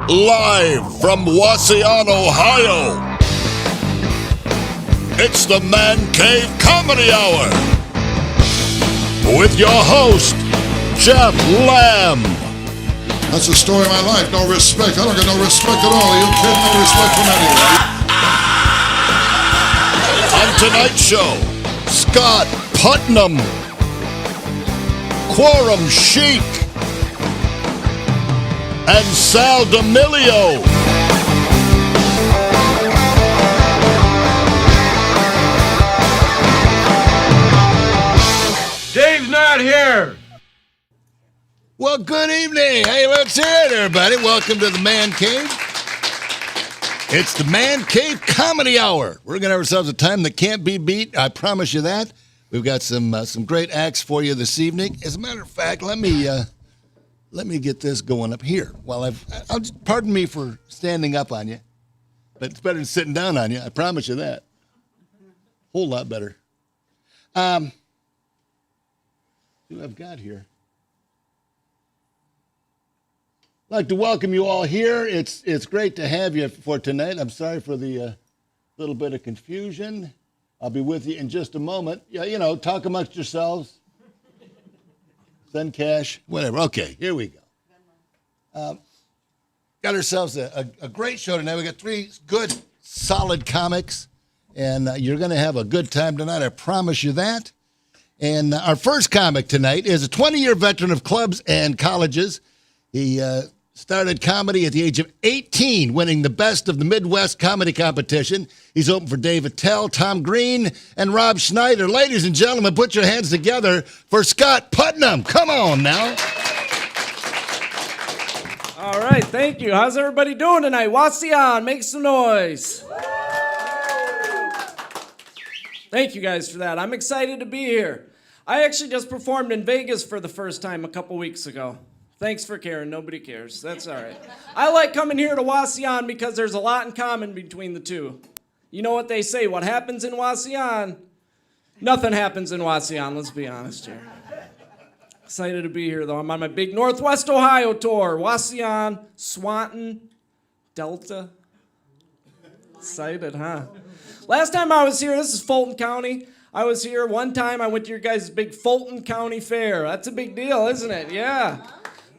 Live from Wauseon, Ohio, it's the Man Cave Comedy Hour with your host, Jeff Lamb. That's the story of my life. No respect. I don't get no respect at all. You kid, no respect from anyone. On tonight's show, Scott Putnam, Khorum Sheikh, and Sal Demilio. Dave's not here. Well, good evening. Hey, let's hear it, everybody. Welcome to the Man Cave. It's the Man Cave Comedy Hour. We're going to have ourselves a time that can't be beat. I promise you that. We've got some great acts for you this evening. As a matter of fact, let me get this going up here. Well, pardon me for standing up on you, but it's better than sitting down on you. I promise you that. Whole lot better. Who I've got here? I'd like to welcome you all here. It's great to have you for tonight. I'm sorry for the little bit of confusion. I'll be with you in just a moment. Yeah, you know, talk amongst yourselves. Send cash, whatever. Okay, here we go. Got ourselves a great show tonight. We got three good, solid comics, and you're going to have a good time tonight. I promise you that. And our first comic tonight is a 20-year veteran of clubs and colleges. He started comedy at the age of 18, winning the Best of the Midwest comedy competition. He's open for Dave Attell, Tom Green, and Rob Schneider. Ladies and gentlemen, put your hands together for Scott Putnam. Come on now. All right, thank you. How's everybody doing tonight? Wauseon, make some noise. Thank you guys for that. I'm excited to be here. I actually just performed in Vegas for the first time a couple weeks ago. Thanks for caring. Nobody cares. That's all right. I like coming here to Wauseon because there's a lot in common between the two. You know what they say, what happens in Wauseon? Nothing happens in Wauseon, let's be honest here. Excited to be here, though. I'm on my big Northwest Ohio tour. Wauseon, Swanton, Delta. Excited, huh? Last time I was here, this is Fulton County. I was here one time. I went to your guys' big Fulton County Fair. That's a big deal, isn't it? Yeah.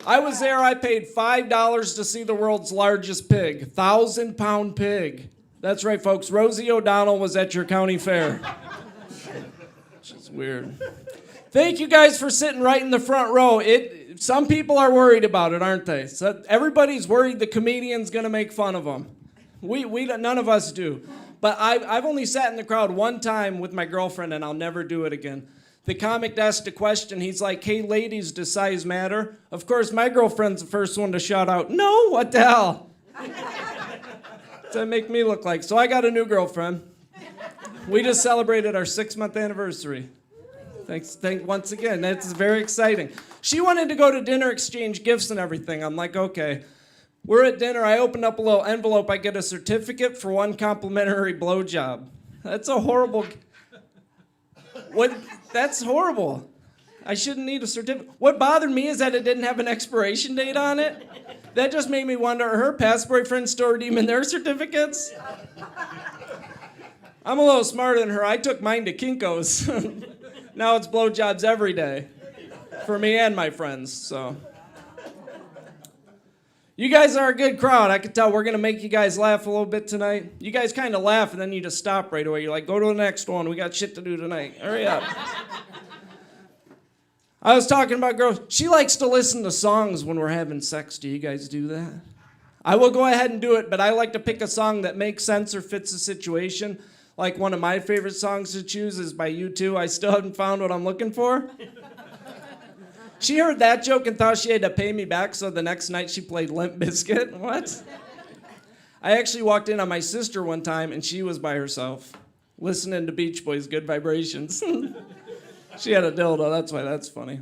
I was there. I paid $5 to see the world's largest pig, 1,000-pound pig. That's right, folks. Rosie O'Donnell was at your county fair. Which is weird. Thank you guys for sitting right in the front row. Some people are worried about it, aren't they? So everybody's worried the comedian's going to make fun of them. None of us do. But I've only sat in the crowd one time with my girlfriend, and I'll never do it again. The comic asked a question. He's like, hey, ladies, does size matter? Of course, my girlfriend's the first one to shout out, no, what the hell? What's that make me look like? So I got a new girlfriend. We just celebrated our 6-month anniversary. Thanks once again. That's very exciting. She wanted to go to dinner, exchange gifts and everything. I'm like, okay. We're at dinner. I opened up a little envelope. I get a certificate for 1 complimentary blowjob. That's a horrible... What? That's horrible. I shouldn't need a certificate. What bothered me is that it didn't have an expiration date on it. That just made me wonder, are her past boyfriends still redeeming their certificates? I'm a little smarter than her. I took mine to Kinko's. Now it's blowjobs every day for me and my friends, so. You guys are a good crowd. I can tell we're going to make you guys laugh a little bit tonight. You guys kind of laugh, and then you just stop right away. You're like, go to the next one. We got shit to do tonight. Hurry up. I was talking about girls. She likes to listen to songs when we're having sex. Do you guys do that? I will go ahead and do it, but I like to pick a song that makes sense or fits the situation. Like one of my favorite songs to choose is by U2, I Still Haven't Found What I'm Looking For. She heard that joke and thought she had to pay me back, so the next night she played Limp Bizkit. What? I actually walked in on my sister one time, and she was by herself, listening to Beach Boys' Good Vibrations. She had a dildo, that's why that's funny.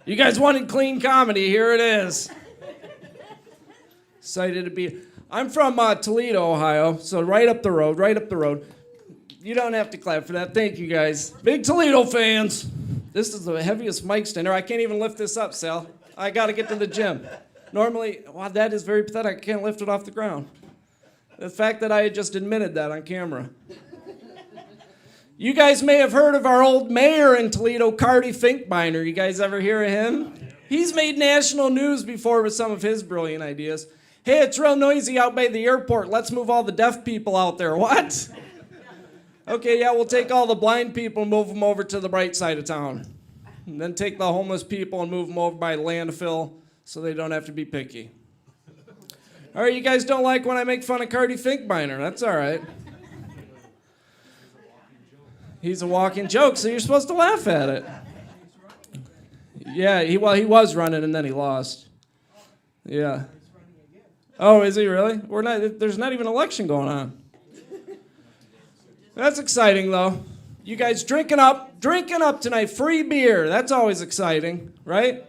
You guys wanted clean comedy, here it is. Excited to be... I'm from Toledo, Ohio, so right up the road. You don't have to clap for that, thank you guys. Big Toledo fans. This is the heaviest mic stand. I can't even lift this up, Sal. I got to get to the gym. Normally, wow, that is very pathetic. I can't lift it off the ground. The fact that I had just admitted that on camera. You guys may have heard of our old mayor in Toledo, Cardi Finkbeiner. You guys ever hear of him? He's made national news before with some of his brilliant ideas. Hey, it's real noisy out by the airport. Let's move all the deaf people out there. What? Okay, yeah, we'll take all the blind people and move them over to the bright side of town. And then take the homeless people and move them over by landfill so they don't have to be picky. All right, you guys don't like when I make fun of Cardi Finkbeiner. That's all right. He's a walking joke, so you're supposed to laugh at it. Yeah, he was running and then he lost. Yeah. Oh, is he really? There's not even an election going on. That's exciting, though. You guys drinking up tonight. Free beer. That's always exciting, right?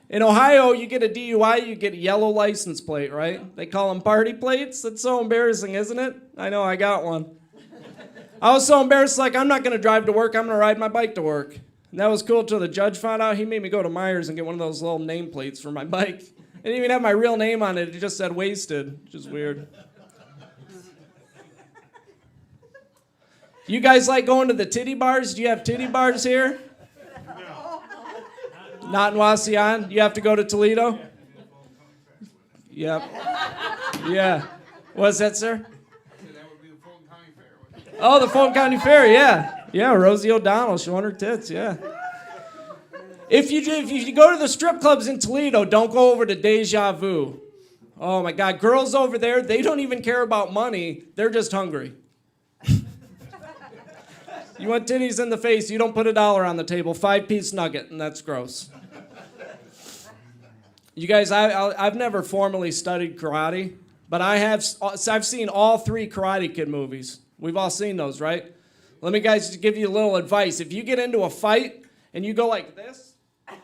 In Ohio, you get a DUI, you get a yellow license plate, right? They call them party plates. That's so embarrassing, isn't it? I know, I got one. I was so embarrassed, like, I'm not going to drive to work. I'm going to ride my bike to work. And that was cool until the judge found out. He made me go to Myers and get one of those little nameplates for my bike. It didn't even have my real name on it. It just said wasted, which is weird. You guys like going to the titty bars? Do you have titty bars here? Not in Wasion? You have to go to Toledo? Yep. Yeah. What's that, sir? Oh, the Fulton County Fair, yeah. Yeah, Rosie O'Donnell showing her tits, yeah. If you go to the strip clubs in Toledo, don't go over to Deja Vu. Oh my God, girls over there, they don't even care about money. They're just hungry. You want titties in the face, you don't put $1 on the table, 5-piece nugget, and that's gross. You guys, I've never formally studied karate, but I've seen all 3 Karate Kid movies. We've all seen those, right? Let me guys give you a little advice. If you get into a fight and you go like this,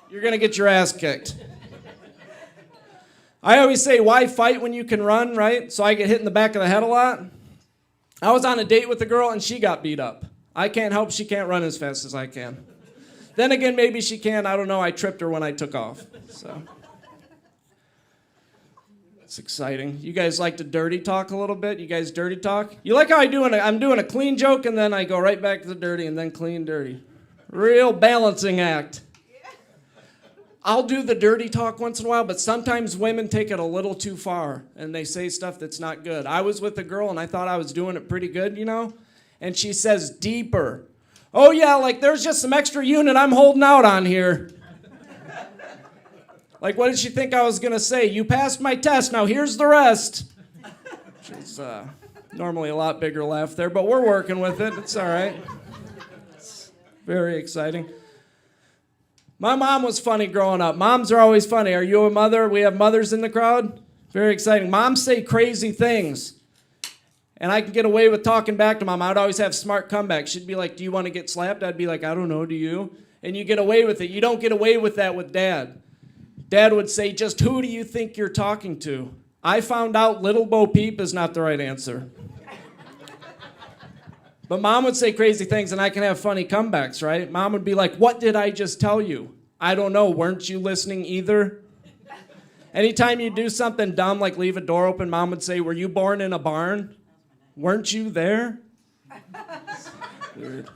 you're going to get your ass kicked. I always say, why fight when you can run, right? So I get hit in the back of the head a lot. I was on a date with a girl and she got beat up. I can't help she can't run as fast as I can. Then again, maybe she can. I don't know. I tripped her when I took off. So it's exciting. You guys like to dirty talk a little bit? You guys dirty talk? You like how I'm doing a clean joke and then I go right back to the dirty and then clean, dirty. Real balancing act. I'll do the dirty talk once in a while, but sometimes women take it a little too far and they say stuff that's not good. I was with a girl and I thought I was doing it pretty good, you know? And she says, deeper. Oh yeah, like there's just some extra unit I'm holding out on here. Like, what did she think I was going to say? You passed my test, now here's the rest. Which is normally a lot bigger laugh there, but we're working with it. It's all right. It's very exciting. My mom was funny growing up. Moms are always funny. Are you a mother? We have mothers in the crowd. Very exciting. Moms say crazy things. And I can get away with talking back to mom. I'd always have smart comebacks. She'd be like, do you want to get slapped? I'd be like, I don't know, do you? And you get away with it. You don't get away with that with Dad. Dad would say, just who do you think you're talking to? I found out Little Bo Peep is not the right answer. But Mom would say crazy things and I can have funny comebacks, right? Mom would be like, what did I just tell you? I don't know, weren't you listening either? Anytime you do something dumb like leave a door open, Mom would say, were you born in a barn? Weren't you there? Weird.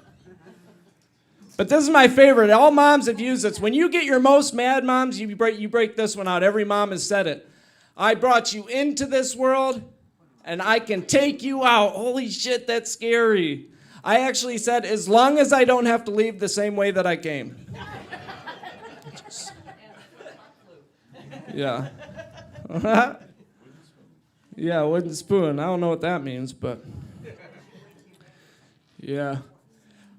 But this is my favorite. All moms have used this. When you get your most mad, moms, you break this one out. Every mom has said it. I brought you into this world, and I can take you out. Holy shit, that's scary. I actually said, as long as I don't have to leave the same way that I came. Yeah. Yeah, wooden spoon. I don't know what that means, but yeah.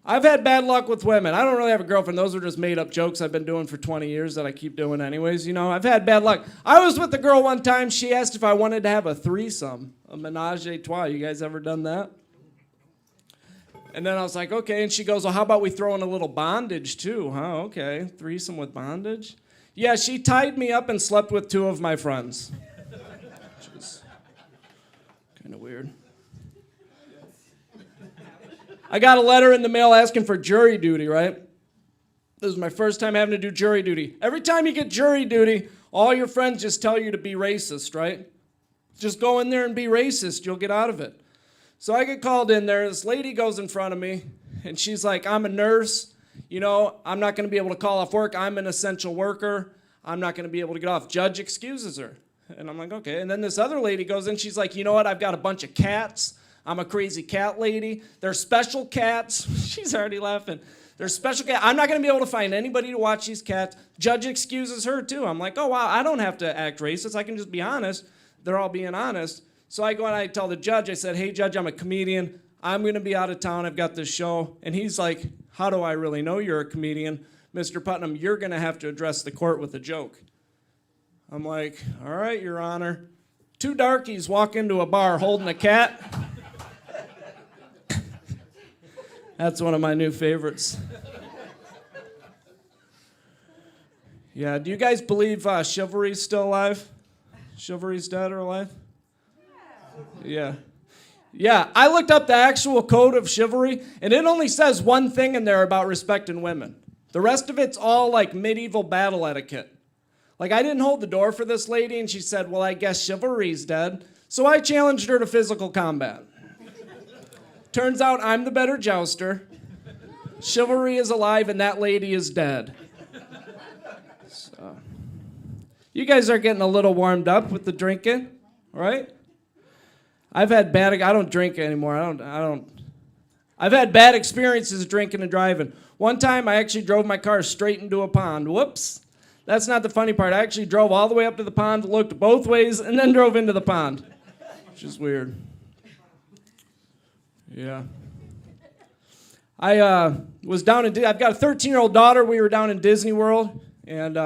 I've had bad luck with women. I don't really have a girlfriend. Those are just made-up jokes I've been doing for 20 years that I keep doing anyways. You know, I've had bad luck. I was with a girl one time. She asked if I wanted to have a threesome, a menage a trois. You guys ever done that? And then I was like, okay. And she goes, well, how about we throw in a little bondage too? Huh, okay. Threesome with bondage? Yeah, she tied me up and slept with 2 of my friends. Which is kind of weird. I got a letter in the mail asking for jury duty, right? This is my first time having to do jury duty. Every time you get jury duty, All your friends just tell you to be racist, right? Just go in there and be racist. You'll get out of it. So I get called in there. This lady goes in front of me, and she's like, I'm a nurse. You know, I'm not going to be able to call off work. I'm an essential worker. I'm not going to be able to get off. Judge excuses her. And I'm like, okay. And then this other lady goes in. She's like, you know what? I've got a bunch of cats. I'm a crazy cat lady. They're special cats. She's already laughing. They're special cats. I'm not going to be able to find anybody to watch these cats. Judge excuses her, too. I'm like, oh, wow, I don't have to act racist. I can just be honest. They're all being honest. So I go and I tell the judge, I said, hey, Judge, I'm a comedian. I'm going to be out of town. I've got this show. And he's like, how do I really know you're a comedian? Mr. Putnam, you're going to have to address the court with a joke. I'm like, all right, Your Honor. Two darkies walk into a bar holding a cat. That's one of my new favorites. Yeah, do you guys believe chivalry's still alive? Chivalry's dead or alive? Yeah. Yeah, I looked up the actual code of chivalry, and it only says one thing in there about respecting women. The rest of it's all like medieval battle etiquette. Like, I didn't hold the door for this lady, and she said, well, I guess chivalry's dead. So I challenged her to physical combat. Turns out I'm the better jouster. Chivalry is alive, and that lady is dead. So, you guys are getting a little warmed up with the drinking, right? I don't drink anymore. I've had bad experiences drinking and driving. One time, I actually drove my car straight into a pond. Whoops. That's not the funny part. I actually drove all the way up to the pond, looked both ways, and then drove into the pond. Which is weird. Yeah. I was down in, I've got a 13-year-old daughter. We were down in Disney World, and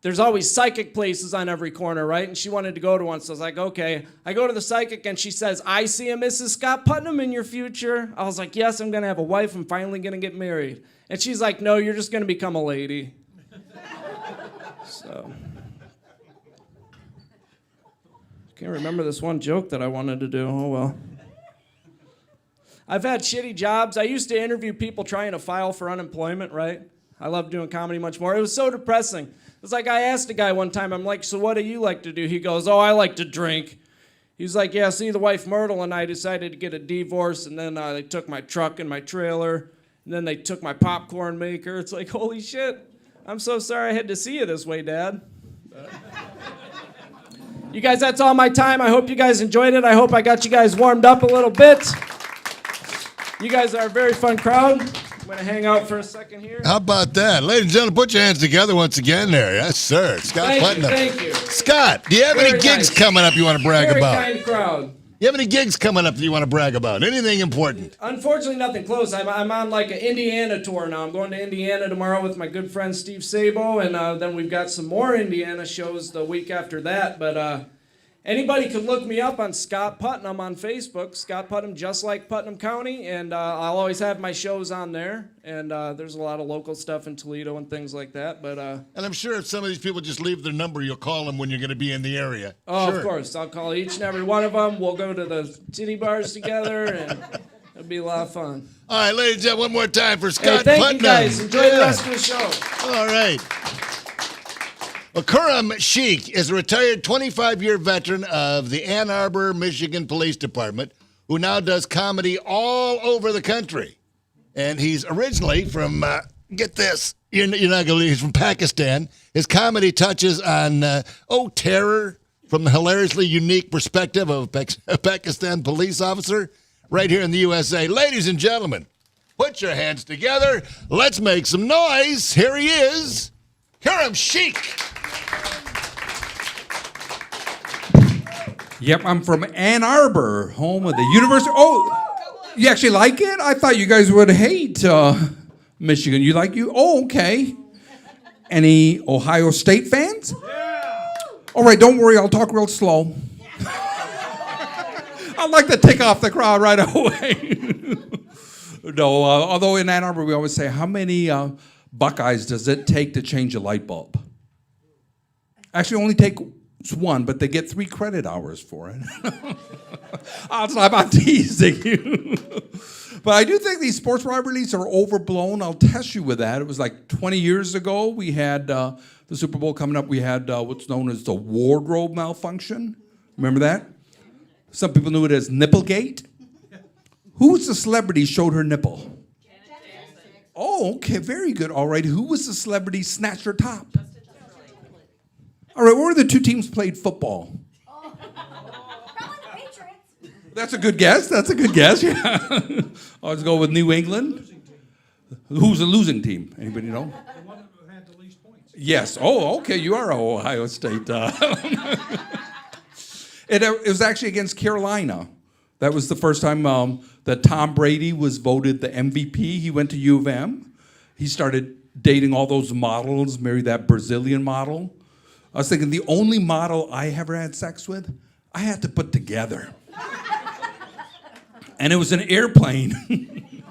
there's always psychic places on every corner, right? And she wanted to go to one, so I was like, okay. I go to the psychic, and she says, I see a Mrs. Scott Putnam in your future. I was like, yes, I'm going to have a wife. I'm finally going to get married. And she's like, no, you're just going to become a lady. So, can't remember this one joke that I wanted to do. Oh, well. I've had shitty jobs. I used to interview people trying to file for unemployment, right? I love doing comedy much more. It was so depressing. It's like I asked a guy one time, I'm like, so what do you like to do? He goes, oh, I like to drink. He's like, yeah, see, the wife Myrtle and I decided to get a divorce, and then they took my truck and my trailer, and then they took my popcorn maker. It's like, holy shit. I'm so sorry I had to see you this way, Dad. You guys, that's all my time. I hope you guys enjoyed it. I hope I got you guys warmed up a little bit. You guys are a very fun crowd. I'm going to hang out for a second here. How about that? Ladies and gentlemen, put your hands together once again there. Yes, sir. Scott Putnam. Thank you. Scott, do you have any gigs coming up you want to brag about? Very kind crowd. You have any gigs coming up that you want to brag about? Anything important? Unfortunately, nothing close. I'm on like an Indiana tour now. I'm going to Indiana tomorrow with my good friend Steve Sabo, and then we've got some more Indiana shows the week after that. But anybody can look me up on Scott Putnam on Facebook. Scott Putnam, just like Putnam County, and I'll always have my shows on there. And there's a lot of local stuff in Toledo and things like that. But and I'm sure if some of these people just leave their number, you'll call them when you're going to be in the area. Oh, sure. Of course. I'll call each and every one of them. We'll go to the titty bars together, and it'll be a lot of fun. All right, ladies and gentlemen, one more time for Scott Thank Putnam. you guys. Enjoy the rest of the show. All right. Well, Khorum Sheikh is a retired 25-year veteran of the Ann Arbor, Michigan Police Department, who now does comedy all over the country. And he's originally from, get this, you're not going to believe, he's from Pakistan. His comedy touches on, terror from the hilariously unique perspective of a Pakistan police officer right here in the USA. Ladies and gentlemen, put your hands together. Let's make some noise. Here he is, Khorum Sheikh. Yep, I'm from Ann Arbor, home of the University. Oh, you actually like it? I thought you guys would hate Michigan. You like you? Oh, okay. Any Ohio State fans? Yeah. All right, don't worry. I'll talk real slow. I'd like to tick off the crowd right away. No, although in Ann Arbor we always say, how many Buckeyes does it take to change a light bulb? Actually, only take It's one, but they get 3 credit hours for it. I'll stop. I'm teasing you. But I do think these sports rivalries are overblown. I'll test you with that. It was like 20 years ago. We had the Super Bowl coming up. We had what's known as the wardrobe malfunction. Remember that? Some people knew it as Nipplegate. Who was the celebrity showed her nipple? Oh, okay, very good. All right, who was the celebrity snatched her top? All right, what were the 2 teams played football? Probably the Patriots. That's a good guess. That's a good guess, yeah. I'll just go with New England. Who's the losing team? Anybody know? The one that had the least points. Yes. Oh, okay, you are Ohio State. It was actually against Carolina. That was the first time that Tom Brady was voted the MVP. He went to U of M. He started dating all those models, married that Brazilian model. I was thinking the only model I ever had sex with, I had to put together. And it was an airplane.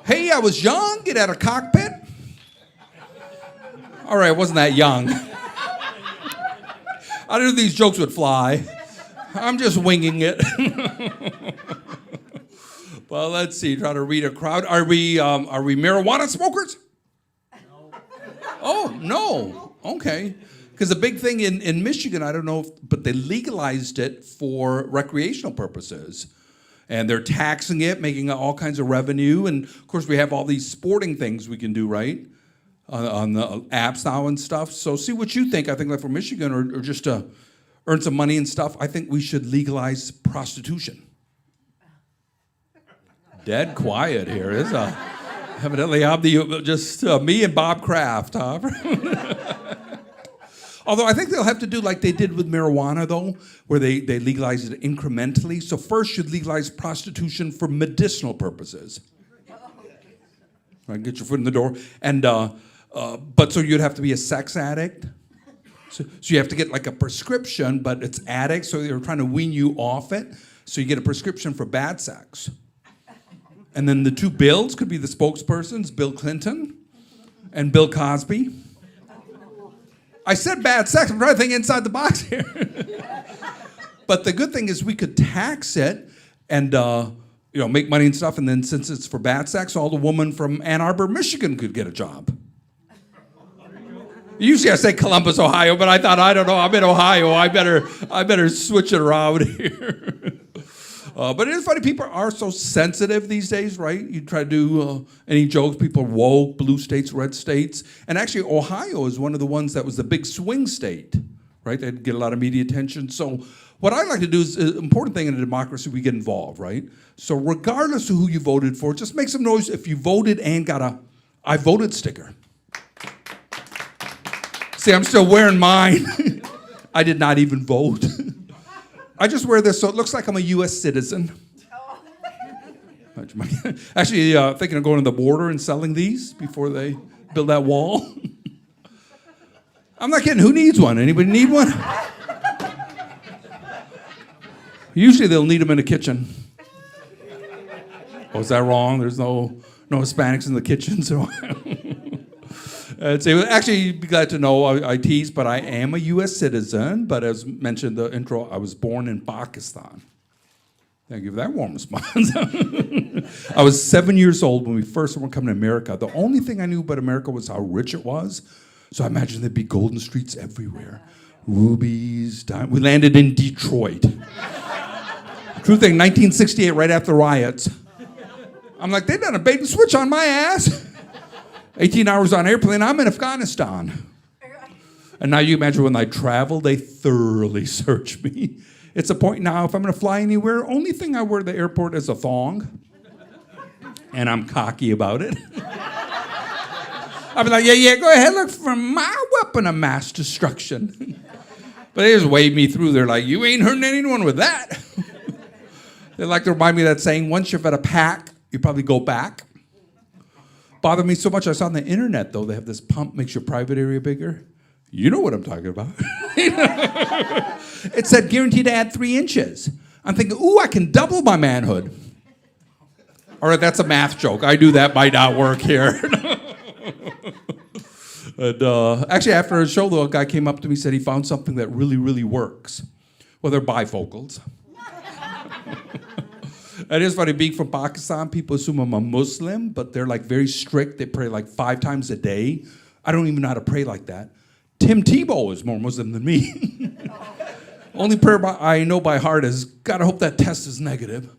Hey, I was young, get out of cockpit. All right, I wasn't that young. I knew these jokes would fly. I'm just winging it. Well, let's see. Try to read a crowd. Are we marijuana smokers? No. Oh, no. Okay. Because the big thing in Michigan, I don't know, but they legalized it for recreational purposes. And they're taxing it, making all kinds of revenue. And, of course, we have all these sporting things we can do, right? On the apps now and stuff. So see what you think. I think like for Michigan or just to earn some money and stuff, I think we should legalize prostitution. Dead quiet here. It's evidently I'm just me and Bob Kraft. Huh? Although I think they'll have to do like they did with marijuana, though, where they legalize it incrementally. So first you'd legalize prostitution for medicinal purposes. Right, get your foot in the door. And but so you'd have to be a sex addict. So you have to get like a prescription, but it's addicts, so they're trying to wean you off it. So you get a prescription for bad sex. And then the 2 Bills could be the spokespersons, Bill Clinton and Bill Cosby. I said bad sex, I'm trying to think inside the box here. But the good thing is we could tax it and make money and stuff, and then since it's for bad sex, all the woman from Ann Arbor, Michigan could get a job. Usually I say Columbus, Ohio, but I thought, I don't know, I'm in Ohio. I better switch it around here. But it is funny, people are so sensitive these days, right? You try to do any jokes, people are woke, blue states, red states. And actually, Ohio is one of the ones that was the big swing state, right? They'd get a lot of media attention. So what I like to do is, an important thing in a democracy, we get involved, right? So regardless of who you voted for, just make some noise if you voted and got a I voted sticker. See, I'm still wearing mine. I did not even vote. I just wear this so it looks like I'm a U.S. citizen. Actually, thinking of going to the border and selling these before they build that wall. I'm not kidding. Who needs one? Anybody need one? Usually they'll need them in the kitchen. Oh, is that wrong? There's no Hispanics in the kitchen, so... Actually, you'd be glad to know I tease, but I am a U.S. citizen. But as mentioned in the intro, I was born in Pakistan. Thank you for that warm response. I was 7 years old when we first were coming to America. The only thing I knew about America was how rich it was. So I imagined there'd be golden streets everywhere. Rubies, diamonds. We landed in Detroit. True thing, 1968, right after the riots. I'm like, they've done a bait and switch on my ass. 18 hours on airplane, I'm in Afghanistan. And now you imagine when I travel, they thoroughly search me. It's a point now, if I'm going to fly anywhere, only thing I wear at the airport is a thong. And I'm cocky about it. I'll be like, yeah, go ahead, look for my weapon of mass destruction. But they just wave me through. They're like, you ain't hurting anyone with that. They like to remind me of that saying, once you've had a pack, you probably go back. Bothered me so much. I saw on the internet, though, they have this pump makes your private area bigger. You know what I'm talking about. It said guaranteed to add 3 inches. I'm thinking, ooh, I can double my manhood. All right, that's a math joke. I knew that might not work here. And actually, after a show, though, a guy came up to me and said he found something that really, really works. Well, they're bifocals. It is funny, being from Pakistan, people assume I'm a Muslim, but they're like very strict. They pray like 5 times a day. I don't even know how to pray like that. Tim Tebow is more Muslim than me. Only prayer I know by heart is, gotta hope that test is negative.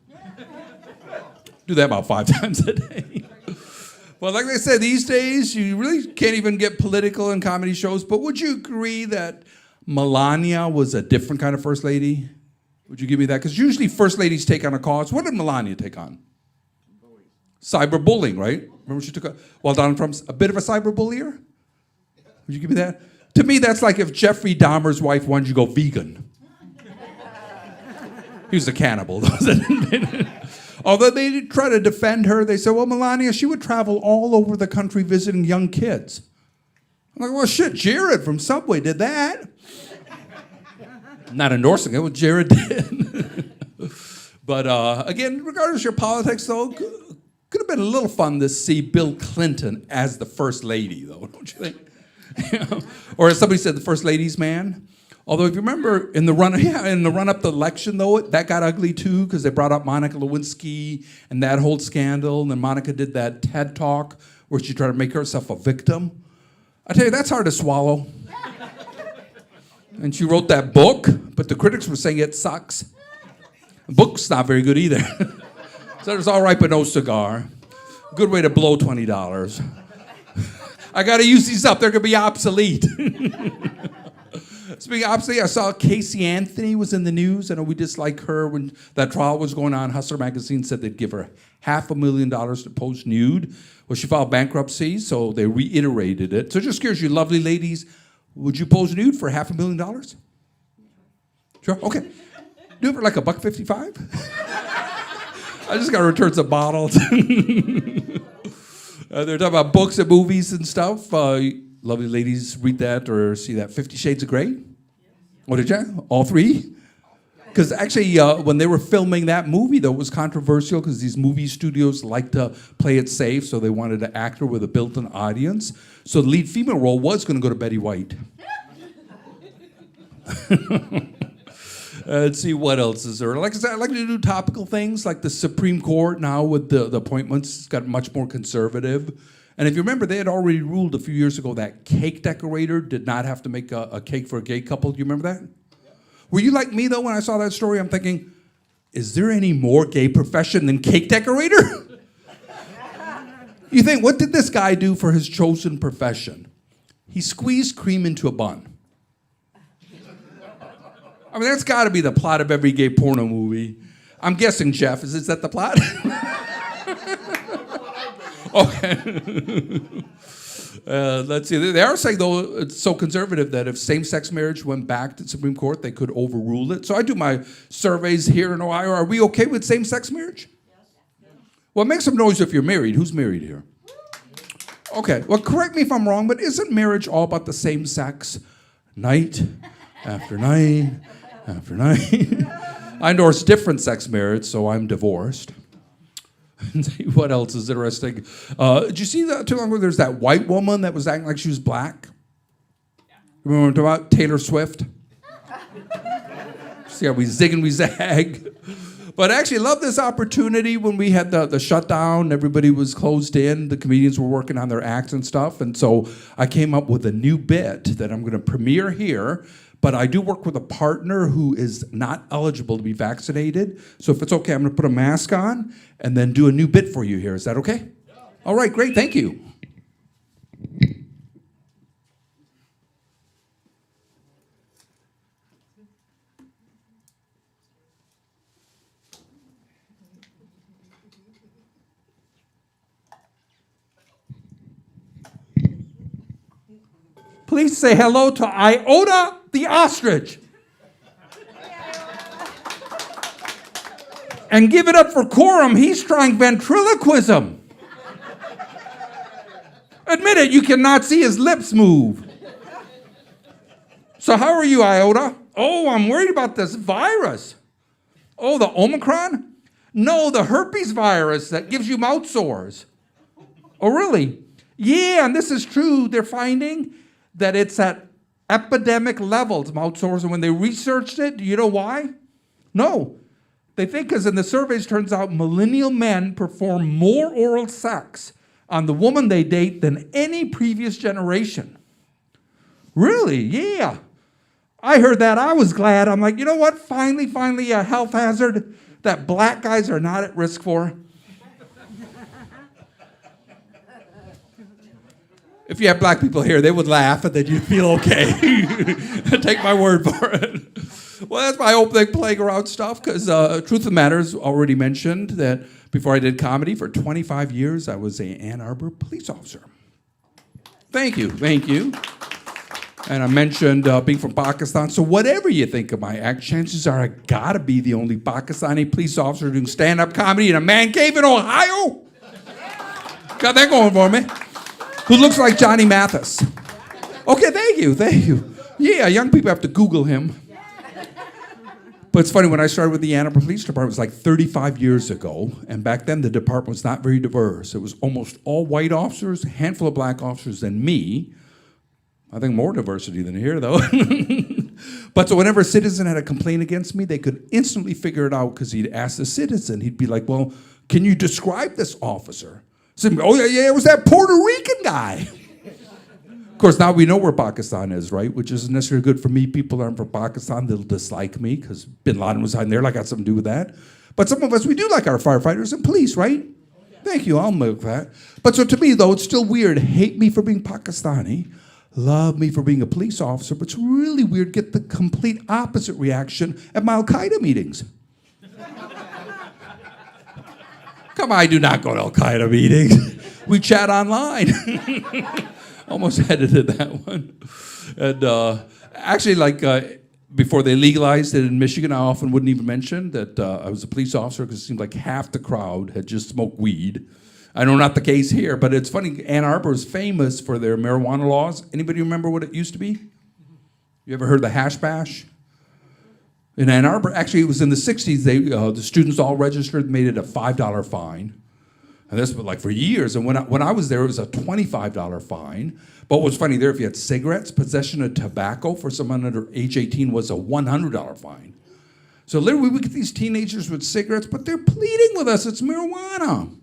Do that about 5 times a day. Well, like I said, these days, you really can't even get political in comedy shows, but would you agree that Melania was a different kind of first lady? Would you give me that? Because usually first ladies take on a cause. What did Melania take on? Cyberbullying, right? Remember she took Donald Trump's a bit of a cyberbullier? Would you give me that? To me, that's like if Jeffrey Dahmer's wife wanted you to go vegan. He was a cannibal. Although they try to defend her, they say, well, Melania, she would travel all over the country visiting young kids. I'm like, well, shit, Jared from Subway did that. Not endorsing it, what Jared did. But again, regardless of your politics, though, could have been a little fun to see Bill Clinton as the first lady, though, don't you think? Or as somebody said, the first lady's man. Although if you remember in the run up to the election, though, that got ugly too, because they brought up Monica Lewinsky and that whole scandal, and then Monica did that TED talk where she tried to make herself a victim. I tell you, that's hard to swallow. And she wrote that book, but the critics were saying it sucks. The book's not very good either. So it's all right, but no cigar. Good way to blow $20. I got to use these up. They're going to be obsolete. Speaking of obsolete, I saw Casey Anthony was in the news. I know we dislike her when that trial was going on. Hustler magazine said they'd give her $500,000 to post nude. Well, she filed bankruptcy, so they reiterated it. So just curious, you lovely ladies, would you pose nude for $500,000? Sure, okay. Do it for like $1.55? I just got to return some bottles. They're talking about books and movies and stuff. Lovely ladies, read that or see that 50 Shades of Grey? What did you? All 3? Because actually, when they were filming that movie, though, it was controversial because these movie studios like to play it safe, so they wanted an actor with a built-in audience. So the lead female role was going to go to Betty White. Let's see, what else is there? Like I said, I like to do topical things, like the Supreme Court now with the appointments. It's got much more conservative. And if you remember, they had already ruled a few years ago that cake decorator did not have to make a cake for a gay couple. Do you remember that? Were you like me, though, when I saw that story? I'm thinking, is there any more gay profession than cake decorator? You think, what did this guy do for his chosen profession? He squeezed cream into a bun. I mean, that's got to be the plot of every gay porno movie. I'm guessing, Jeff, is that the plot? Okay. Let's see. They are saying, though, it's so conservative that if same-sex marriage went back to the Supreme Court, they could overrule it. So I do my surveys here in Ohio. Are we okay with same-sex marriage? Yes. Well, make some noise if you're married. Who's married here? Okay. Well, correct me if I'm wrong, but isn't marriage all about the same sex? Night after night after night. I endorse different sex marriage, so I'm divorced. What else is interesting? Did you see that too long ago? There's that white woman that was acting like she was black. Remember what I'm talking about? Taylor Swift. See how we zig and we zag. But I actually love this opportunity when we had the shutdown. Everybody was closed in. The comedians were working on their acts and stuff. And so I came up with a new bit that I'm going to premiere here. But I do work with a partner who is not eligible to be vaccinated. So if it's okay, I'm going to put a mask on and then do a new bit for you here. Is that okay? Yeah. All right, great. Thank you. Please say hello to Iota the ostrich. And give it up for Khorum. He's trying ventriloquism. Admit it, you cannot see his lips move. So how are you, Iota? Oh, I'm worried about this virus. Oh, the Omicron? No, the herpes virus that gives you mouth sores. Oh, really? Yeah, and this is true. They're finding that it's at epidemic levels, mouth sores. And when they researched it, do you know why? No. They think because in the surveys, turns out millennial men perform more oral sex on the woman they date than any previous generation. Really? Yeah. I heard that. I was glad. I'm like, you know what? Finally, a health hazard that black guys are not at risk for. If you have black people here, they would laugh and then you'd feel okay. Take my word for it. Well, that's my opening playground stuff because truth of the matter is already mentioned that before I did comedy for 25 years, I was an Ann Arbor police officer. Thank you. And I mentioned being from Pakistan. So whatever you think of my act, chances are I gotta be the only Pakistani police officer doing stand-up comedy in a man cave in Ohio. Got that going for me. Who looks like Johnny Mathis. Okay, thank you. Yeah, young people have to Google him. But it's funny, when I started with the Ann Arbor Police Department, it was like 35 years ago, and back then the department was not very diverse. It was almost all white officers, a handful of black officers, and me. I think more diversity than here, though. But so whenever a citizen had a complaint against me, they could instantly figure it out because he'd ask the citizen. He'd be like, well, can you describe this officer? So, oh, yeah, it was that Puerto Rican guy. Of course, now we know where Pakistan is, right? Which isn't necessarily good for me. People aren't from Pakistan. They'll dislike me because Bin Laden was hiding there. I got something to do with that. But some of us, we do like our firefighters and police, right? Thank you, I'll milk that. But so to me, though, it's still weird. Hate me for being Pakistani. Love me for being a police officer. But it's really weird get the complete opposite reaction at my Al-Qaeda meetings. Come on, I do not go to Al-Qaeda meetings. We chat online. Almost edited that one. And actually, before they legalized it in Michigan, I often wouldn't even mention that I was a police officer because it seemed like half the crowd had just smoked weed. I know not the case here, but it's funny. Ann Arbor is famous for their marijuana laws. Anybody remember what it used to be? You ever heard of the hash bash? In Ann Arbor, actually, it was in the 60s. The students all registered, made it a $5 fine. And this was like for years. And when I was there, it was a $25 fine. But what was funny there, if you had cigarettes, possession of tobacco for someone under age 18 was a $100 fine. So literally, we get these teenagers with cigarettes, but they're pleading with us. It's marijuana.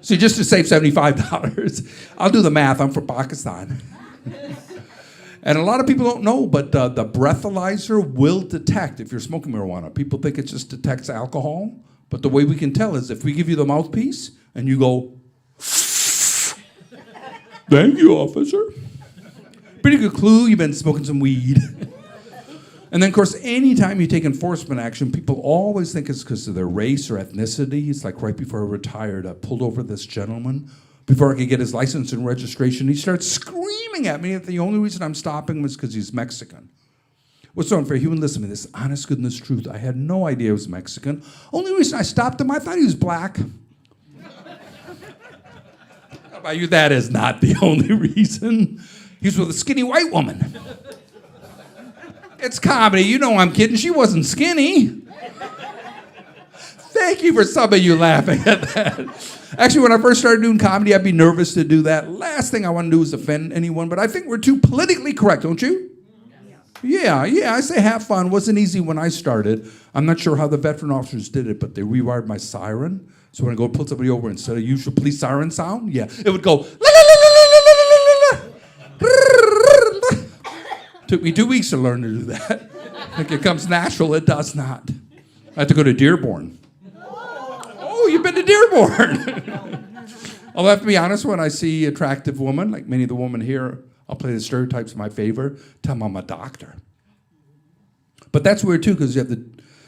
See, just to save $75, I'll do the math. I'm from Pakistan. And a lot of people don't know, but the breathalyzer will detect if you're smoking marijuana. People think it just detects alcohol, but the way we can tell is if we give you the mouthpiece and you go, thank you, officer. Pretty good clue you've been smoking some weed. And then, of course, anytime you take enforcement action, people always think it's because of their race or ethnicity. It's like right before I retired, I pulled over this gentleman. Before I could get his license and registration, he started screaming at me that the only reason I'm stopping was because he's Mexican. What's so unfair? He wouldn't listen to me. This honest goodness truth. I had no idea he was Mexican. Only reason I stopped him, I thought he was black. How about you? That is not the only reason. He's with a skinny white woman. It's comedy. You know I'm kidding. She wasn't skinny. Thank you for some of you laughing at that. Actually, when I first started doing comedy, I'd be nervous to do that. Last thing I want to do is offend anyone, but I think we're too politically correct, don't you? Yeah, I say have fun. Wasn't easy when I started. I'm not sure how the veteran officers did it, but they rewired my siren. So when I go pull somebody over, instead of usual police siren sound, it would go, la, la, la, la, la, la, la, la. Took me 2 weeks to learn to do that. Like it comes natural, it does not. I had to go to Dearborn. Oh, you've been to Dearborn. I'll have to be honest, when I see attractive women, like many of the women here, I'll play the stereotypes in my favor, tell them I'm a doctor. But that's weird too, because you have the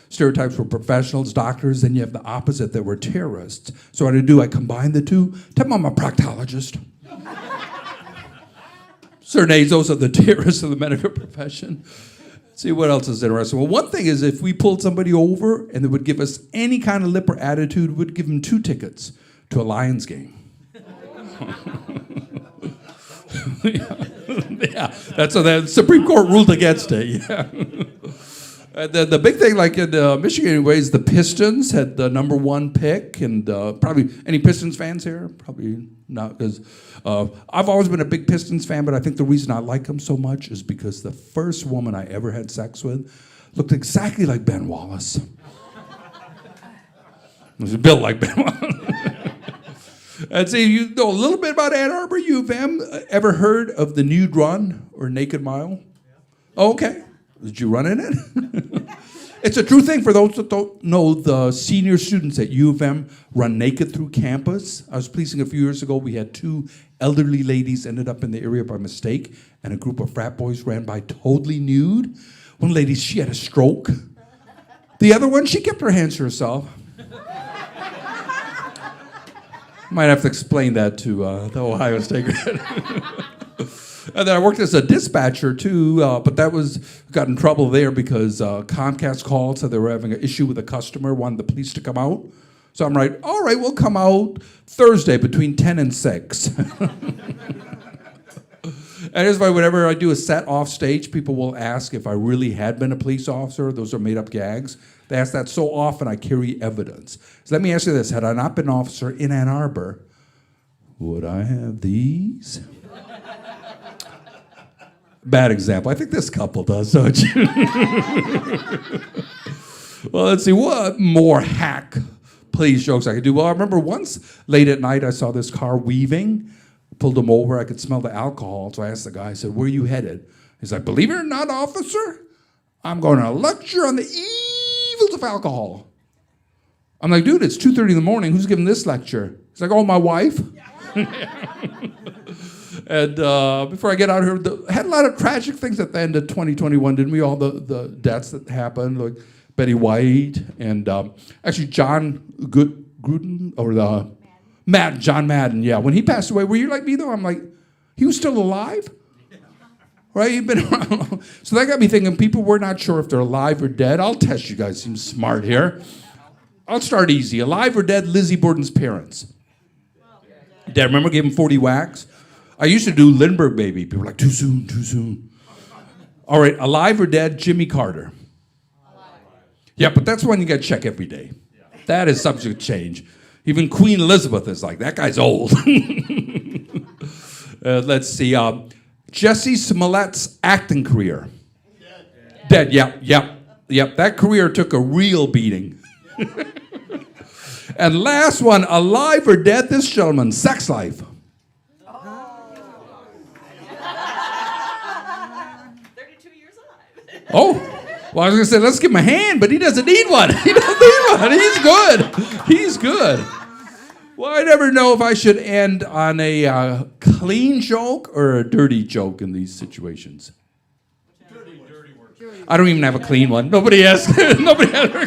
stereotypes for professionals, doctors, then you have the opposite that we're terrorists. So what I combine the two, tell them I'm a proctologist. Certain age, those are the terrorists of the medical profession. See, what else is interesting? Well, one thing is if we pulled somebody over and they would give us any kind of lip or attitude, we'd give them 2 tickets to a Lions game. Yeah, that's what the Supreme Court ruled against it. Yeah. The big thing, like in Michigan, anyways, the Pistons had the #1 pick, and probably any Pistons fans here? Probably not, because I've always been a big Pistons fan, but I think the reason I like them so much is because the first woman I ever had sex with looked exactly like Ben Wallace. It was built like Ben Wallace. And see, you know a little bit about Ann Arbor, U of M. Ever heard of the Nude Run or Naked Mile? Oh, okay. Did you run in it? It's a true thing for those that don't know. The senior students at U of M run naked through campus. I was policing a few years ago. We had 2 elderly ladies ended up in the area by mistake, and a group of frat boys ran by totally nude. One lady, she had a stroke. The other one, she kept her hands to herself. Might have to explain that to the Ohio State grad. And then I worked as a dispatcher too, but got in trouble there because Comcast called, said they were having an issue with a customer, wanted the police to come out. So I'm like, all right, we'll come out Thursday between 10 and 6. And it's why whenever I do a set off stage, people will ask if I really had been a police officer. Those are made up gags. They ask that so often I carry evidence. So let me ask you this. Had I not been an officer in Ann Arbor, would I have these? Bad example. I think this couple does, don't you? Well, let's see. What more hack police jokes I could do? Well, I remember once late at night I saw this car weaving. Pulled him over. I could smell the alcohol. So I asked the guy, I said, where are you headed? He's like, believe it or not, officer, I'm going to lecture on the evils of alcohol. I'm like, dude, it's 2:30 in the morning. Who's giving this lecture? He's like, oh, my wife. And before I get out here, had a lot of tragic things at the end of 2021, didn't we? All the deaths that happened, like Betty White and actually John Gruden, or John Madden, yeah. When he passed away, were you like me though? I'm like, he was still alive? Right, he'd been around. So that got me thinking, people were not sure if they're alive or dead. I'll test you guys, seem smart here. I'll start easy. Alive or dead, Lizzie Borden's parents. Dad, remember, gave him 40 whacks? I used to do Lindbergh Baby. People were like, too soon, too soon. All right, alive or dead, Jimmy Carter. Alive. Yeah, but that's one you got to check every day. That is subject to change. Even Queen Elizabeth is like, that guy's old. Let's see. Jesse Smollett's acting career. Dead. Yep. That career took a real beating. And last one, alive or dead, this gentleman's sex life. 32 years alive. Oh, well, I was going to say, let's give him a hand, but he doesn't need one. He doesn't need one. He's good. He's good. Well, I never know if I should end on a clean joke or a dirty joke in these situations. I don't even have a clean one. Nobody has a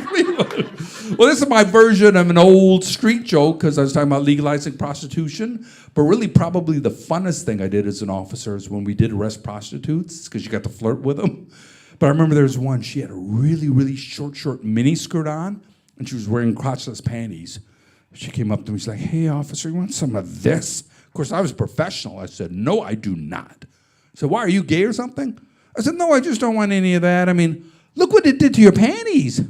clean one. Well, this is my version of an old street joke because I was talking about legalizing prostitution. But really, probably the funnest thing I did as an officer is when we did arrest prostitutes because you got to flirt with them. But I remember there was one. She had a really, really short mini skirt on, and she was wearing crotchless panties. She came up to me. She's like, "Hey, officer, you want some of this?" Of course, I was professional. I said, "No, I do not." I said, "Why, are you gay or something?" I said, "No, I just don't want any of that. I mean, look what it did to your panties.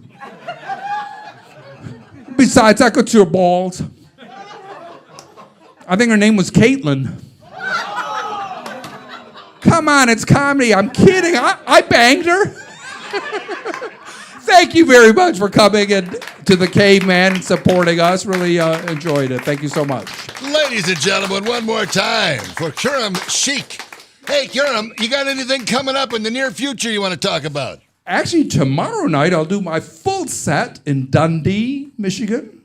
Besides, I could see her balls." I think her name was Caitlin. Come on, it's comedy. I'm kidding. I banged her. Thank you very much for coming and to the Caveman and supporting us. Really enjoyed it. Thank you so much. Ladies and gentlemen, one more time for Khorum Sheikh. Hey, Khorum, you got anything coming up in the near future you want to talk about? Actually, tomorrow night I'll do my full set in Dundee, Michigan.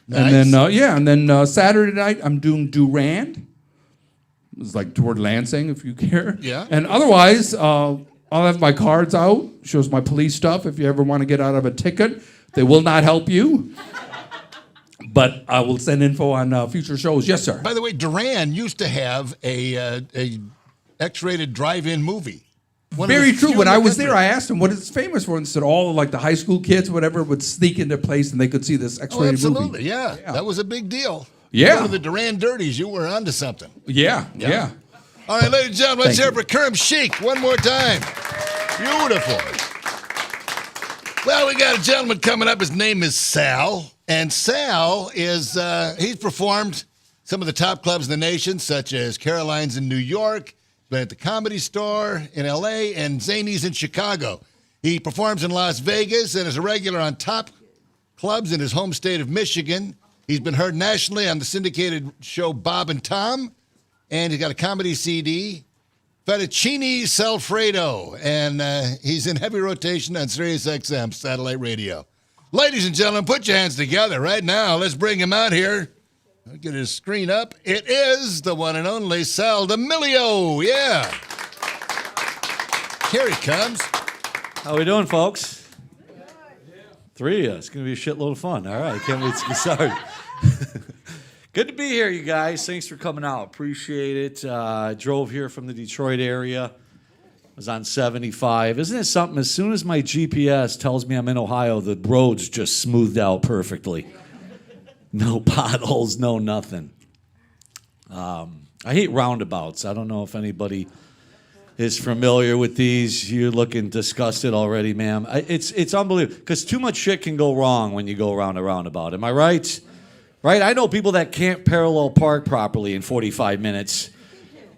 Nice. And then Saturday night I'm doing Durand. It's like toward Lansing, if you care. Yeah. And otherwise, I'll have my cards out. Shows my police stuff. If you ever want to get out of a ticket, they will not help you. But I will send info on future shows. Yes, sir. By the way, Duran used to have a X-rated drive-in movie. Very true. When I was there, I asked him what it's famous for, and said all of like the high school kids, whatever, would sneak into place and they could see this X-rated movie. Absolutely, yeah. That was a big deal. Yeah. One of the Duran Dirties, you were onto something. Yeah. All right, ladies and gentlemen, let's hear it for Khorum Sheikh one more time. Beautiful. Well, we got a gentleman coming up. His name is Sal. And Sal is, he's performed some of the top clubs in the nation, such as Caroline's in New York, been at the Comedy Store in L.A., and Zany's in Chicago. He performs in Las Vegas and is a regular on top clubs in his home state of Michigan. He's been heard nationally on the syndicated show Bob and Tom, and he's got a comedy CD, Fettuccine Alfredo, and he's in heavy rotation on Sirius XM satellite radio. Ladies and gentlemen, put your hands together right now. Let's bring him out here. I'll get his screen up. It is the one and only Sal Demilio. Yeah. Here he comes. How we doing, folks? Three of us. It's going to be a shitload of fun. All right, can't wait to get started. Good to be here, you guys. Thanks for coming out. Appreciate it. Drove here from the Detroit area. Was on 75. Isn't it something? As soon as my GPS tells me I'm in Ohio, the road's just smoothed out perfectly. No potholes, no nothing. I hate roundabouts. I don't know if anybody is familiar with these. You're looking disgusted already, ma'am. It's unbelievable because too much shit can go wrong when you go around a roundabout. Am I right? Right? I know people that can't parallel park properly in 45 minutes.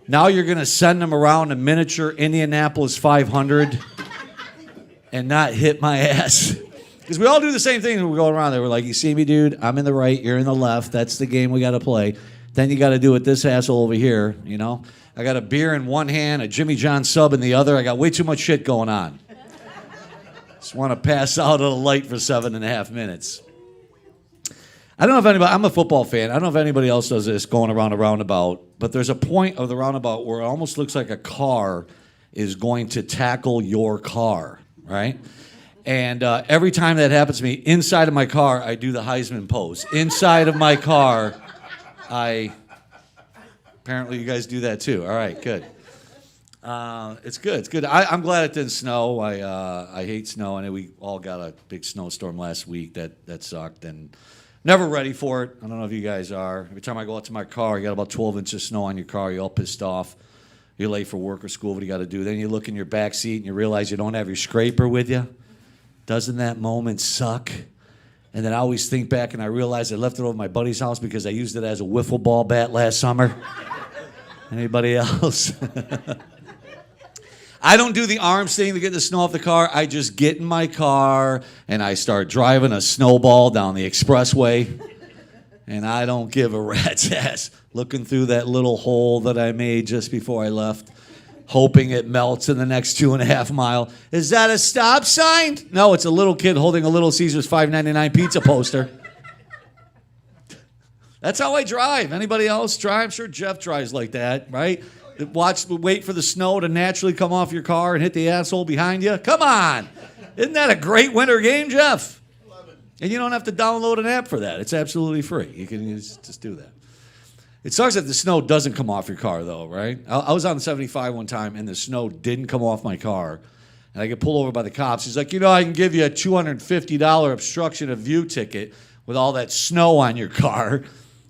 Now you're going to send them around a miniature Indianapolis 500 and not hit my ass. Because we all do the same thing when we go around there. We're like, you see me, dude? I'm in the right, you're in the left. That's the game we got to play. Then you got to do it this asshole over here, you know? I got a beer in one hand, a Jimmy John sub in the other. I got way too much shit going on. Just want to pass out at a light for 7.5 minutes. I don't know if anybody, I'm a football fan. I don't know if anybody else does this going around a roundabout, but there's a point of the roundabout where it almost looks like a car is going to tackle your car, right? And every time that happens to me, inside of my car, I do the Heisman pose. Inside of my car, apparently you guys do that too. All right, good. It's good. It's good. I'm glad it didn't snow. I hate snow. I know we all got a big snowstorm last week that sucked, and never ready for it. I don't know if you guys are. Every time I go out to my car, you got about 12 inches of snow on your car. You're all pissed off. You're late for work or school. What do you got to do? Then you look in your back seat and you realize you don't have your scraper with you. Doesn't that moment suck? And then I always think back and I realize I left it over my buddy's house because I used it as a wiffle ball bat last summer. Anybody else? I don't do the arms thing to get the snow off the car. I just get in my car and I start driving a snowball down the expressway. And I don't give a rat's ass. Looking through that little hole that I made just before I left, hoping it melts in the next 2.5 miles. Is that a stop sign? No, it's a little kid holding a Little Caesars $5.99 pizza poster. That's how I drive. Anybody else drive? I'm sure Jeff drives like that, right? Wait for the snow to naturally come off your car and hit the asshole behind you. Come on. Isn't that a great winter game, Jeff? And you don't have to download an app for that. It's absolutely free. You can just do that. It sucks that the snow doesn't come off your car, though, right? I was on 75 one time, and the snow didn't come off my car. And I get pulled over by the cops. He's like, I can give you a $250 obstruction of view ticket with all that snow on your car.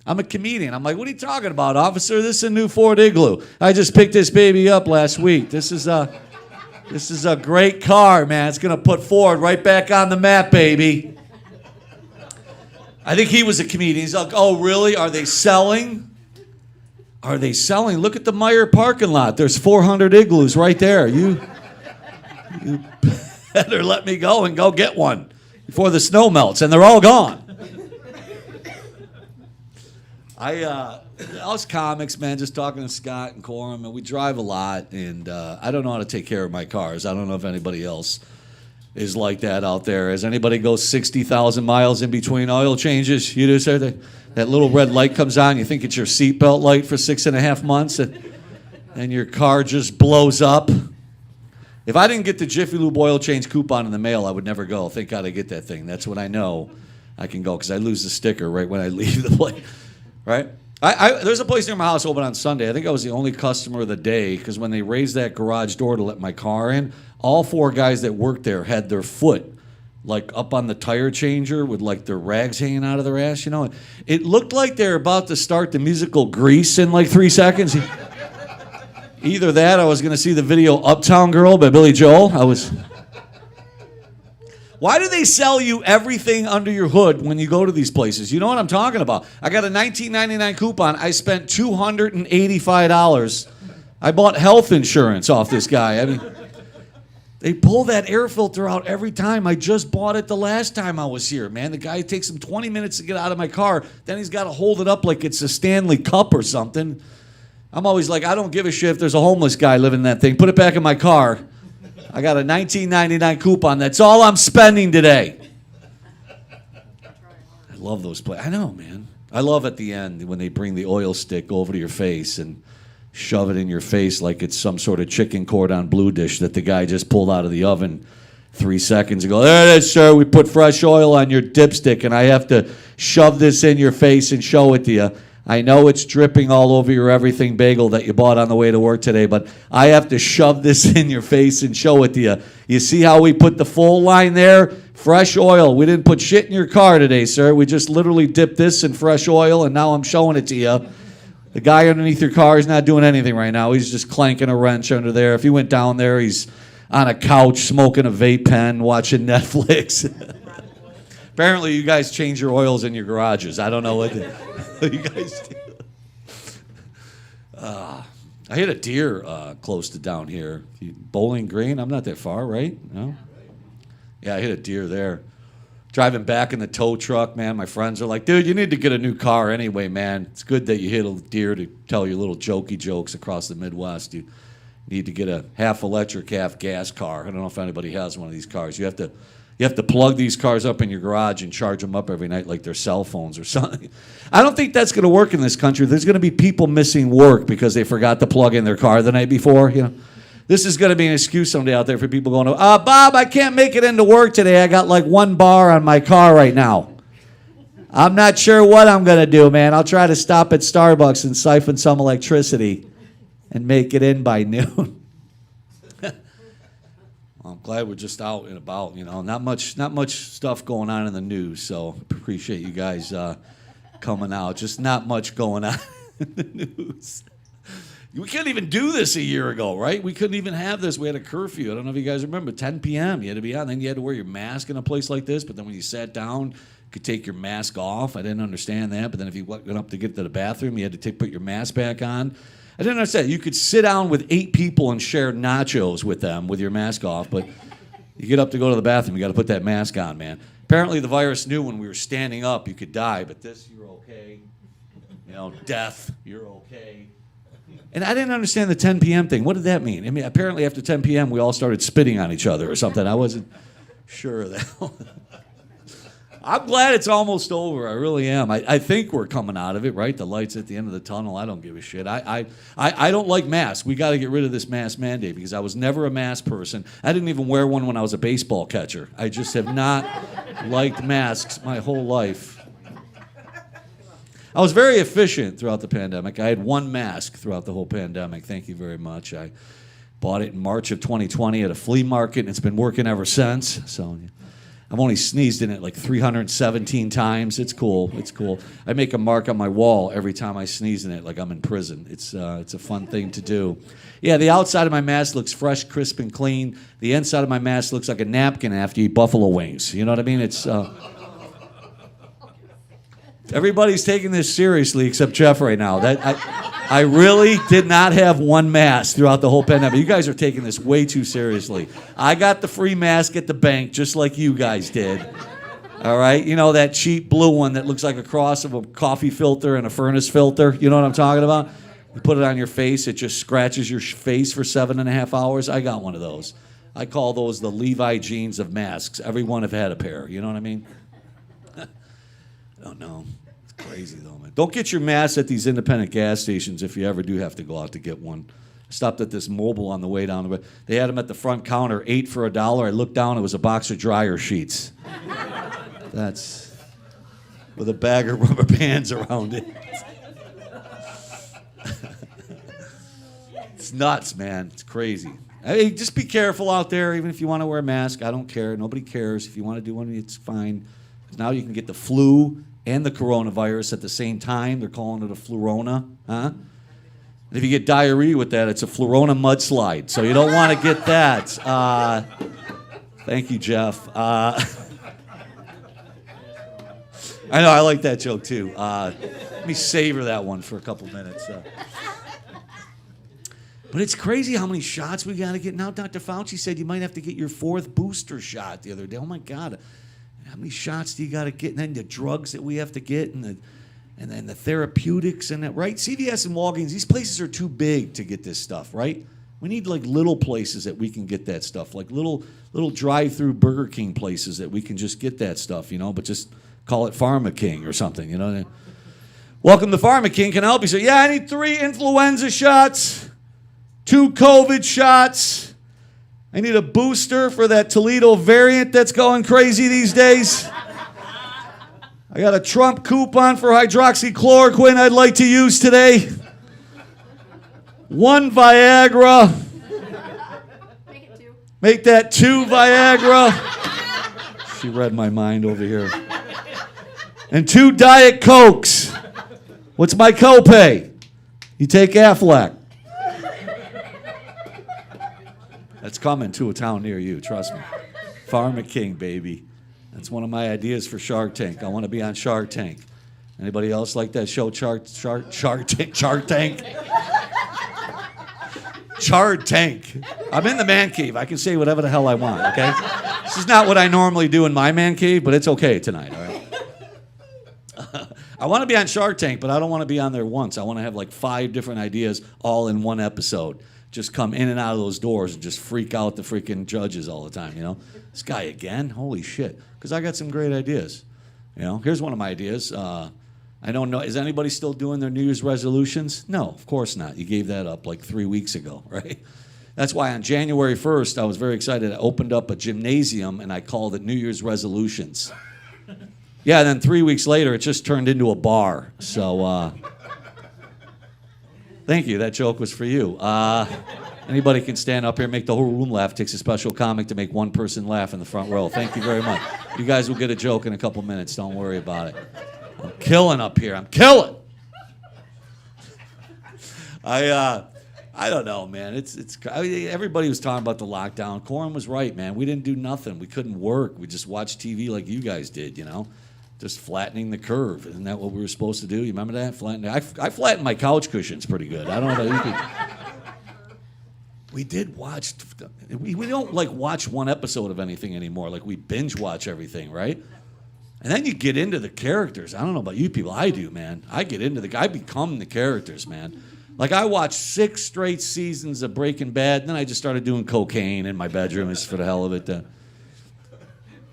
I'm a comedian. I'm like, what are you talking about, officer? This is a new Ford Igloo. I just picked this baby up last week. This is a great car, man. It's going to put Ford right back on the map, baby. I think he was a comedian. He's like, oh, really? Are they selling? Are they selling? Look at the Meijer parking lot. There's 400 igloos right there. You better let me go and go get one before the snow melts, and they're all gone. Us comics, man, just talking to Scott and Khorum, and we drive a lot, and I don't know how to take care of my cars. I don't know if anybody else is like that out there. Has anybody go 60,000 miles in between oil changes? You do, sir? That little red light comes on, you think it's your seatbelt light for 6.5 months, and your car just blows up. If I didn't get the Jiffy Lube oil change coupon in the mail, I would never go. Thank God I get that thing. That's when I know I can go, because I lose the sticker right when I leave the place. Right? There's a place near my house open on Sunday. I think I was the only customer of the day, because when they raised that garage door to let my car in, all 4 guys that worked there had their foot like up on the tire changer with like their rags hanging out of their ass, It looked like they were about to start the musical Grease in like 3 seconds. Either that, I was going to see the video Uptown Girl by Billy Joel. Why do they sell you everything under your hood when you go to these places? You know what I'm talking about. I got a $19.99 coupon. I spent $285. I bought health insurance off this guy. I mean, they pull that air filter out every time. I just bought it the last time I was here, man. The guy takes him 20 minutes to get out of my car. Then he's got to hold it up like it's a Stanley Cup or something. I'm always like, I don't give a shit if there's a homeless guy living in that thing. Put it back in my car. I got a $19.99 coupon. That's all I'm spending today. I love those places. I know, man. I love at the end when they bring the oil stick over to your face and shove it in your face like it's some sort of chicken cordon bleu dish that the guy just pulled out of the oven 3 seconds ago. There it is, sir. We put fresh oil on your dipstick, and I have to shove this in your face and show it to you. I know it's dripping all over your everything bagel that you bought on the way to work today, but I have to shove this in your face and show it to you. You see how we put the full line there? Fresh oil. We didn't put shit in your car today, sir. We just literally dipped this in fresh oil, and now I'm showing it to you. The guy underneath your car is not doing anything right now. He's just clanking a wrench under there. If he went down there, he's on a couch smoking a vape pen, watching Netflix. Apparently, you guys change your oils in your garages. I don't know what you guys do. I hit a deer close to down here. Bowling Green? I'm not that far, right? No? Yeah, I hit a deer there. Driving back in the tow truck, man, my friends are like, dude, you need to get a new car anyway, man. It's good that you hit a deer to tell your little jokey jokes across the Midwest. You need to get a half electric, half gas car. I don't know if anybody has one of these cars. You have to plug these cars up in your garage and charge them up every night like they're cell phones or something. I don't think that's going to work in this country. There's going to be people missing work because they forgot to plug in their car the night before. You know, this is going to be an excuse someday out there for people going, Bob, I can't make it into work today. I got like 1 bar on my car right now. I'm not sure what I'm going to do, man. I'll try to stop at Starbucks and siphon some electricity and make it in by noon. I'm glad we're just out and about, you know. Not much stuff going on in the news, so appreciate you guys coming out. Just not much going on in the news. We couldn't even do this a year ago, right? We couldn't even have this. We had a curfew. I don't know if you guys remember, 10 p.m. You had to be on. Then you had to wear your mask in a place like this, but then when you sat down, you could take your mask off. I didn't understand that, but then if you went up to get to the bathroom, you had to put your mask back on. I didn't understand. You could sit down with 8 people and share nachos with them with your mask off, but you get up to go to the bathroom, you got to put that mask on, man. Apparently the virus knew when we were standing up, you could die, but this, you're okay. You know, death, you're okay. And I didn't understand the 10 p.m. thing. What did that mean? I mean, apparently after 10 p.m., we all started spitting on each other or something. I wasn't sure of that. I'm glad it's almost over. I really am. I think we're coming out of it, right? The light's at the end of the tunnel. I don't give a shit. I don't like masks. We got to get rid of this mask mandate because I was never a mask person. I didn't even wear one when I was a baseball catcher. I just have not liked masks my whole life. I was very efficient throughout the pandemic. I had 1 mask throughout the whole pandemic. Thank you very much. I bought it in March of 2020 at a flea market, and it's been working ever since. So I've only sneezed in it like 317 times. It's cool. It's cool. I make a mark on my wall every time I sneeze in it like I'm in prison. It's a fun thing to do. Yeah, the outside of my mask looks fresh, crisp, and clean. The inside of my mask looks like a napkin after you eat buffalo wings. You know what I mean? It's... Everybody's taking this seriously except Jeff right now. I really did not have 1 mask throughout the whole pandemic. You guys are taking this way too seriously. I got the free mask at the bank just like you guys did. All right? You know that cheap blue one that looks like a cross of a coffee filter and a furnace filter? You know what I'm talking about? You put it on your face, it just scratches your face for 7.5 hours. I got one of those. I call those the Levi jeans of masks. Every one have had a pair. You know what I mean? I don't know. It's crazy, though, man. Don't get your mask at these independent gas stations if you ever do have to go out to get one. I stopped at this Mobile on the way down the road. They had them at the front counter, 8 for $1. I looked down, it was a box of dryer sheets. That's with a bag of rubber bands around it. It's nuts, man. It's crazy. Hey, just be careful out there, even if you want to wear a mask. I don't care. Nobody cares. If you want to do one, it's fine. Now you can get the flu and the coronavirus at the same time. They're calling it a flurona, huh? And if you get diarrhea with that, it's a flurona mudslide. So you don't want to get that. Thank you, Jeff. I know, I like that joke too. Let me savor that one for a couple minutes. But it's crazy how many shots we got to get now. Dr. Fauci said you might have to get your 4th booster shot the other day. Oh my God, how many shots do you got to get? And then the drugs that we have to get, and then the therapeutics and that, right? CVS and Walgreens, these places are too big to get this stuff, right? We need like little places that we can get that stuff, like little drive-through Burger King places that we can just get that stuff, but just call it Pharma King or something, Welcome to Pharma King. Can I help you? So yeah, I need 3 influenza shots, 2 COVID shots. I need a booster for that Toledo variant that's going crazy these days. I got a Trump coupon for hydroxychloroquine I'd like to use today. 1 Viagra. Make it 2. Make that 2 Viagra. She read my mind over here. And 2 Diet Cokes. What's my copay? You take Aflac. That's coming to a town near you, trust me. Pharma King, baby. That's one of my ideas for Shark Tank. I want to be on Shark Tank. Anybody else like that show, Shark Tank? Shark Tank. I'm in the man cave. I can say whatever the hell I want, okay? This is not what I normally do in my man cave, but it's okay tonight, all right? I want to be on Shark Tank, but I don't want to be on there once. I want to have like 5 different ideas all in one episode. Just come in and out of those doors and just freak out the freaking judges all the time, This guy again? Holy shit. Because I got some great ideas. Here's one of my ideas. I don't know. Is anybody still doing their New Year's resolutions? No, of course not. You gave that up like 3 weeks ago, right? That's why on January 1st, I was very excited. I opened up a gymnasium and I called it New Year's Resolutions. Yeah, and then 3 weeks later, it just turned into a bar. So, thank you. That joke was for you. Anybody can stand up here and make the whole room laugh. It takes a special comic to make one person laugh in the front row. Thank you very much. You guys will get a joke in a couple minutes. Don't worry about it. I'm killing up here. I'm killing. I don't know, man. Everybody was talking about the lockdown. Khorum was right, man. We didn't do nothing. We couldn't work. We just watched TV like you guys did, Just flattening the curve. Isn't that what we were supposed to do? You remember that? I flattened my couch cushions pretty good. I don't know about you people. We did watch. We don't like watch one episode of anything anymore. Like we binge watch everything, right? And then you get into the characters. I don't know about you people. I do, man. I become the characters, man. Like I watched 6 straight seasons of Breaking Bad, and then I just started doing cocaine in my bedroom just for the hell of it.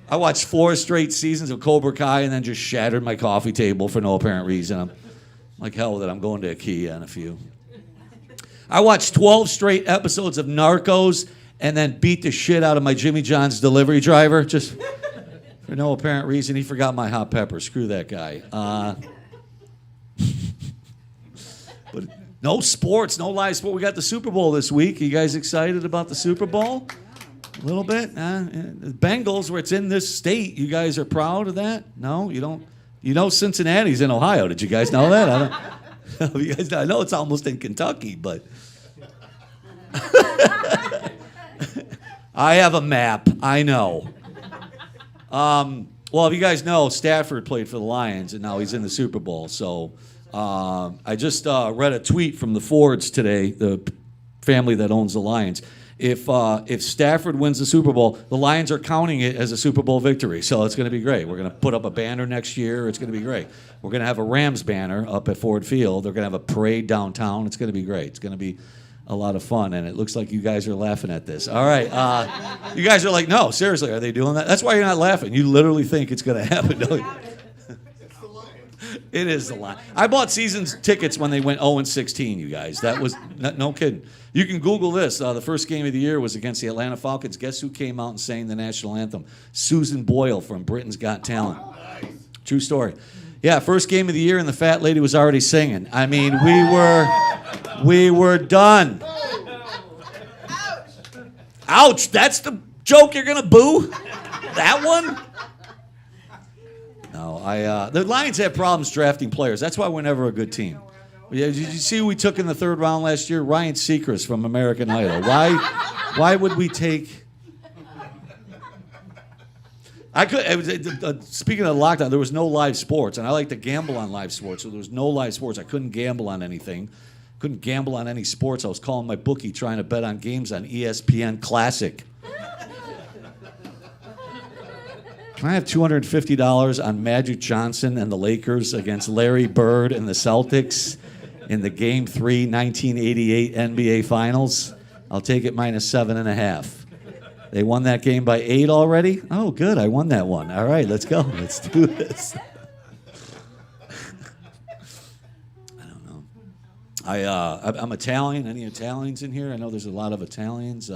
I watched 4 straight seasons of Cobra Kai and then just shattered my coffee table for no apparent reason. I'm like, hell with it. I'm going to IKEA in a few. I watched 12 straight episodes of Narcos and then beat the shit out of my Jimmy John's delivery driver just for no apparent reason. He forgot my hot pepper. Screw that guy. But no sports, no live sport. We got the Super Bowl this week. Are you guys excited about the Super Bowl? A little bit. The Bengals, where it's in this state, you guys are proud of that? No, you don't. Cincinnati's in Ohio. Did you guys know that? You guys, I know it's almost in Kentucky, but I have a map. I know. Well, if you guys know, Stafford played for the Lions, and now he's in the Super Bowl. So I just read a tweet from the Fords today, the family that owns the Lions. If Stafford wins the Super Bowl, the Lions are counting it as a Super Bowl victory. So it's going to be great. We're going to put up a banner next year. It's going to be great. We're going to have a Rams banner up at Ford Field. They're going to have a parade downtown. It's going to be great. It's going to be a lot of fun. And it looks like you guys are laughing at this. All right. You guys are like, no, seriously, are they doing that? That's why you're not laughing. You literally think it's going to happen, don't you? It is a lot. I bought season tickets when they went 0-16, you guys. That was, no kidding. You can Google this. The first game of the year was against the Atlanta Falcons. Guess who came out and sang the national anthem? Susan Boyle from Britain's Got Talent. True story. Yeah, first game of the year, and the fat lady was already singing. I mean, we were done. Ouch, that's the joke you're going to boo? That one? No, the Lions have problems drafting players. That's why we're never a good team. Yeah, did you see who we took in the 3rd round last year? Ryan Seacrest from American Idol. Why would we take I could. Speaking of lockdown, there was no live sports, and I like to gamble on live sports. So there was no live sports. I couldn't gamble on anything. Couldn't gamble on any sports. I was calling my bookie trying to bet on games on ESPN Classic. Can I have $250 on Magic Johnson and the Lakers against Larry Bird and the Celtics in the Game 3 1988 NBA Finals? I'll take it -7.5. They won that game by 8 already? Oh, good. I won that one. All right, let's go. Let's do this. I don't know. I'm Italian. Any Italians in here? I know there's a lot of Italians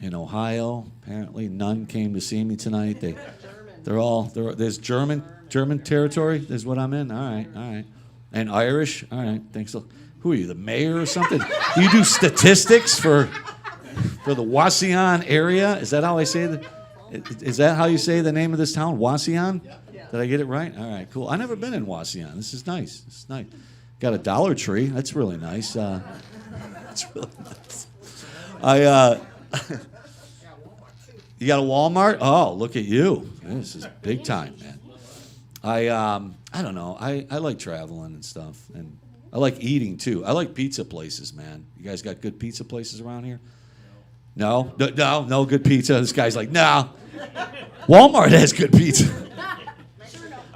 in Ohio. Apparently, none came to see me tonight. There's German territory. There's what I'm in. All right. And Irish. All right. Thanks. Who are you? The mayor or something? Do you do statistics for the Wauseon area? Is that how I say is that how you say the name of this town? Wauseon? Did I get it right? All right, cool. I've never been in Wauseon. This is nice. Got a Dollar Tree. That's really nice. That's really nice. You got a Walmart? Oh, look at you. This is big time, man. I don't know. I like traveling and stuff, and I like eating too. I like pizza places, man. You guys got good pizza places around here? No, good pizza. This guy's like, no. Walmart has good pizza.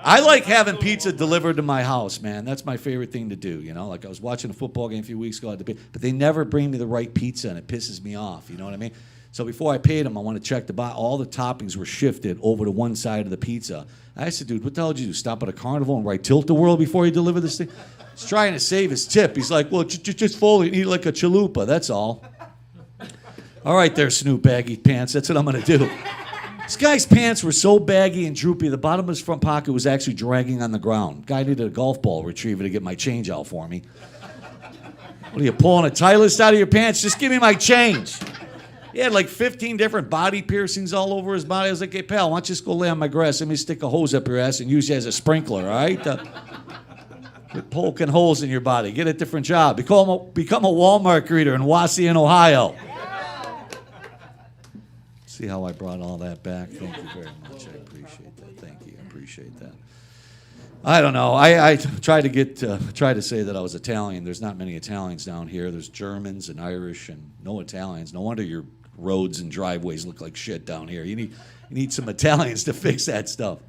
I like having pizza delivered to my house, man. That's my favorite thing to do, you know? Like I was watching a football game a few weeks ago, but they never bring me the right pizza, and it pisses me off, you know what I mean? So before I paid them, I want to check the box. All the toppings were shifted over to one side of the pizza. I said, dude, what the hell did you do? Stop at a carnival and write Tilt-A-Whirl before you deliver this thing? He's trying to save his tip. He's like, well, just fold it and eat like a chalupa, that's all. All right there, Snoop Baggy Pants. That's what I'm going to do. This guy's pants were so baggy and droopy, the bottom of his front pocket was actually dragging on the ground. Guy needed a golf ball retriever to get my change out for me. What are you, pulling a Titleist out of your pants? Just give me my change. He had like 15 different body piercings all over his body. I was like, hey, pal, why don't you just go lay on my grass? Let me stick a hose up your ass and use you as a sprinkler, all right? Quit poking holes in your body. Get a different job. Become a Walmart greeter in Wauseon, Ohio. See how I brought all that back? Thank you very much. I appreciate that. Thank you. I appreciate that. I don't know. I tried to say that I was Italian. There's not many Italians down here. There's Germans and Irish and no Italians. No wonder your roads and driveways look like shit down here. You need some Italians to fix that stuff.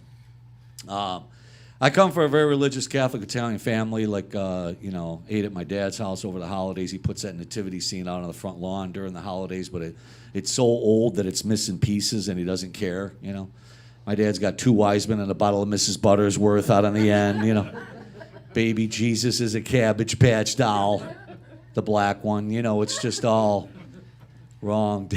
I come from a very religious Catholic Italian family. Like ate at my dad's house over the holidays. He puts that nativity scene out on the front lawn during the holidays, but it's so old that it's missing pieces, and he doesn't care. You know, my dad's got 2 wise men and a bottle of Mrs. Buttersworth out on the end. You know, baby Jesus is a Cabbage Patch doll, the black one. You know, it's just all wrong.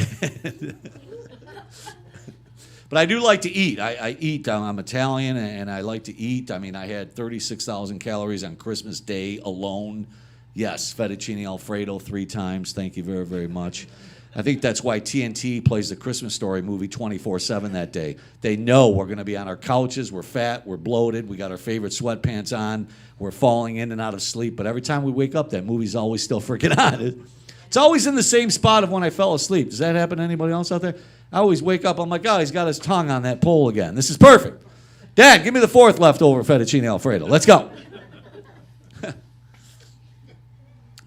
But I do like to eat. I eat. I'm Italian, and I like to eat. I mean, I had 36,000 calories on Christmas Day alone. Yes, fettuccine Alfredo 3 times. Thank you very, very much. I think that's why TNT plays the Christmas Story movie 24/7 that day. They know we're going to be on our couches. We're fat. We're bloated. We got our favorite sweatpants on. We're falling in and out of sleep. But every time we wake up, that movie's always still freaking on. It's always in the same spot of when I fell asleep. Does that happen to anybody else out there? I always wake up, I'm like, oh, he's got his tongue on that pole again. This is perfect. Dad, give me the 4th leftover fettuccine Alfredo. Let's go.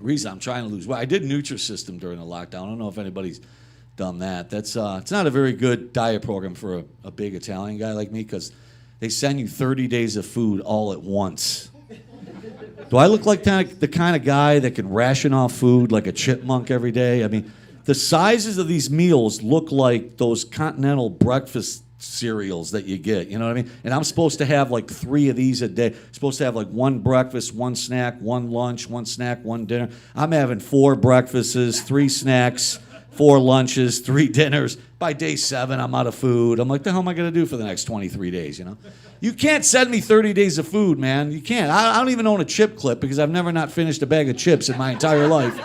Reason I'm trying to lose weight. I did Nutrisystem during the lockdown. I don't know if anybody's done that. That's it's not a very good diet program for a big Italian guy like me, because they send you 30 days of food all at once. Do I look like the kind of guy that can ration off food like a chipmunk every day? I mean, the sizes of these meals look like those continental breakfast cereals that you get, you know what I mean? And I'm supposed to have like 3 of these a day. I'm supposed to have like 1 breakfast, 1 snack, 1 lunch, 1 snack, 1 dinner. I'm having 4 breakfasts, 3 snacks, 4 lunches, 3 dinners. By day 7, I'm out of food. I'm like, the hell am I going to do for the next 23 days, you know? You can't send me 30 days of food, man. You can't. I don't even own a chip clip because I've never not finished a bag of chips in my entire life.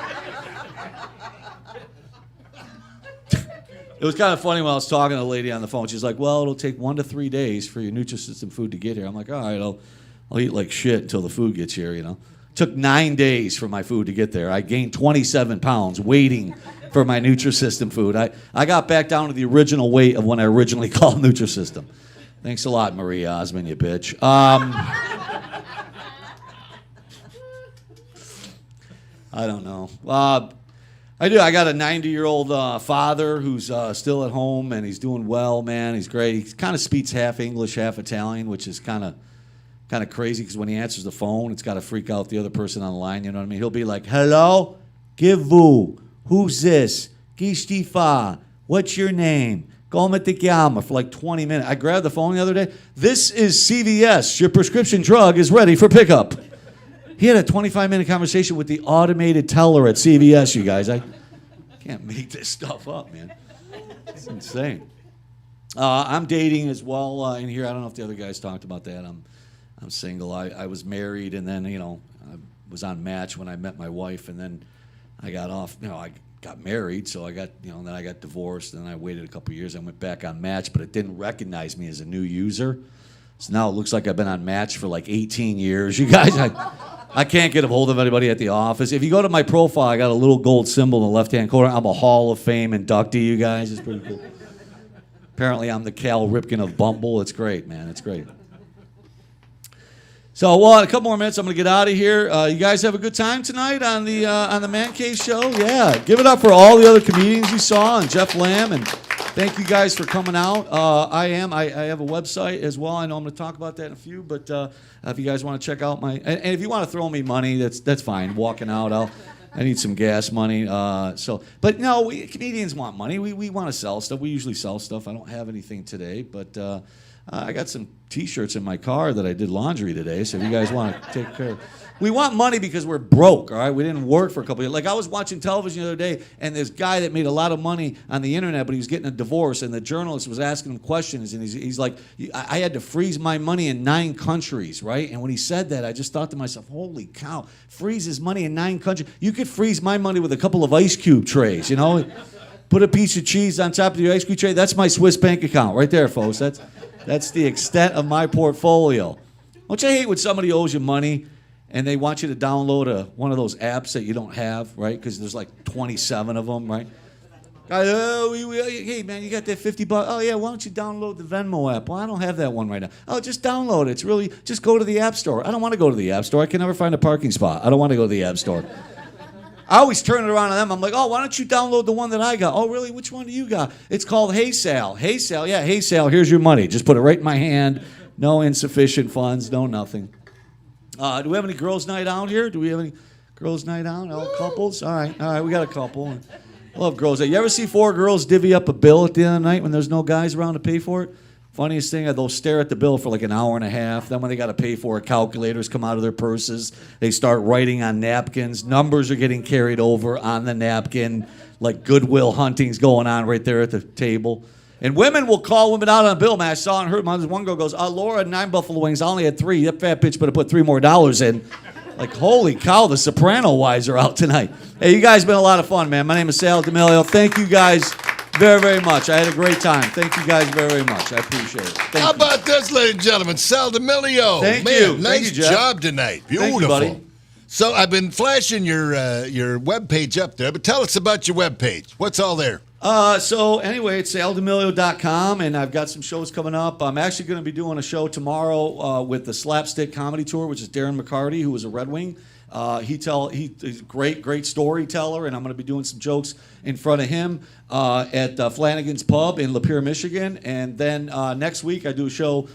It was kind of funny when I was talking to a lady on the phone. She's like, well, it'll take 1 to 3 days for your Nutrisystem food to get here. I'm like, all right, I'll eat like shit until the food gets here, you know. It took 9 days for my food to get there. I gained 27 pounds waiting for my Nutrisystem food. I got back down to the original weight of when I originally called Nutrisystem. Thanks a lot, Marie Osmond, you bitch. I don't know. I do. I got a 90-year-old father who's still at home, and he's doing well, man. He's great. He kind of speaks half English, half Italian, which is kind of crazy because when he answers the phone, it's got to freak out the other person on the line. You know what I mean? He'll be like, "Hello, give vous, who's this? Chi sti fa? What's your name? Come ti chiama?" For like 20 minutes. I grabbed the phone the other day. "This is CVS. Your prescription drug is ready for pickup." He had a 25-minute conversation with the automated teller at CVS, you guys. I can't make this stuff up, man. It's insane. I'm dating as well in here. I don't know if the other guys talked about that. I'm single. I was married, and then, I was on Match when I met my wife, and then I got off. I got married, so I got, then I got divorced, and then I waited a couple years. I went back on Match, but it didn't recognize me as a new user. So now it looks like I've been on Match for like 18 years. You guys, I can't get a hold of anybody at the office. If you go to my profile, I got a little gold symbol in the left-hand corner. I'm a Hall of Fame inductee, you guys. It's pretty cool. Apparently, I'm the Cal Ripken of Bumble. It's great, man. It's great. So, well, in a couple more minutes, I'm going to get out of here. You guys have a good time tonight on the Man Cave show? Yeah. Give it up for all the other comedians you saw and Jeff Lamb, and thank you guys for coming out. I have a website as well. I know I'm going to talk about that in a few, but if you guys want to check out and if you want to throw me money, that's fine. Walking out, I need some gas money. But no, comedians want money. We want to sell stuff. We usually sell stuff. I don't have anything today, but I got some T-shirts in my car that I did laundry today. So if you guys want to take care. We want money because we're broke, all right? We didn't work for a couple of years. Like, I was watching television the other day, and this guy that made a lot of money on the internet, but he was getting a divorce, and the journalist was asking him questions, and he's like, I had to freeze my money in 9 countries, right? And when he said that, I just thought to myself, holy cow, freeze his money in 9 countries. You could freeze my money with a couple of ice cube trays, Put a piece of cheese on top of your ice cream tray. That's my Swiss bank account right there, folks. That's the extent of my portfolio. Don't you hate when somebody owes you money and they want you to download one of those apps that you don't have, right? Because there's like 27 of them, right? Hey, man, you got that $50? Oh, yeah, why don't you download the Venmo app? Well, I don't have that one right now. Oh, just download it. It's really, just go to the App Store. I don't want to go to the App Store. I can never find a parking spot. I don't want to go to the App Store. I always turn it around on them. I'm like, oh, why don't you download the one that I got? Oh, really? Which one do you got? It's called Hey Sal. Hey Sal, yeah, Hey Sal, here's your money. Just put it right in my hand. No insufficient funds, no nothing. Do we have any girls' night out here? Do we have any girls' night out? All couples? All right, we got a couple. I love girls' night. You ever see 4 girls divvy up a bill at the end of the night when there's no guys around to pay for it? Funniest thing, they'll stare at the bill for like an hour and a half. Then when they got to pay for it, calculators come out of their purses. They start writing on napkins. Numbers are getting carried over on the napkin. Like Goodwill Hunting's going on right there at the table. And women will call women out on a bill, man. I saw and heard one girl goes, Laura, 9 buffalo wings. I only had 3. That fat bitch better put $3 more in. Like, holy cow, the Soprano wives are out tonight. Hey, you guys been a lot of fun, man. My name is Sal Demilio. Thank you guys very, very much. I had a great time. Thank you guys very, very much. I appreciate it. How about this, ladies and gentlemen? Sal Demilio. Thank man, you. Nice Thank you, Jeff. job tonight. Beautiful. Thank you, buddy. So I've been flashing your webpage up there, but tell us about your webpage. What's all there? So anyway, it's saldemilio.com, and I've got some shows coming up. I'm actually going to be doing a show tomorrow with the Slapstick Comedy Tour, which is Darren McCarty, who was a Red Wing. He's a great storyteller, and I'm going to be doing some jokes in front of him at Flanagan's Pub in Lapeer, Michigan. And then next week I do a show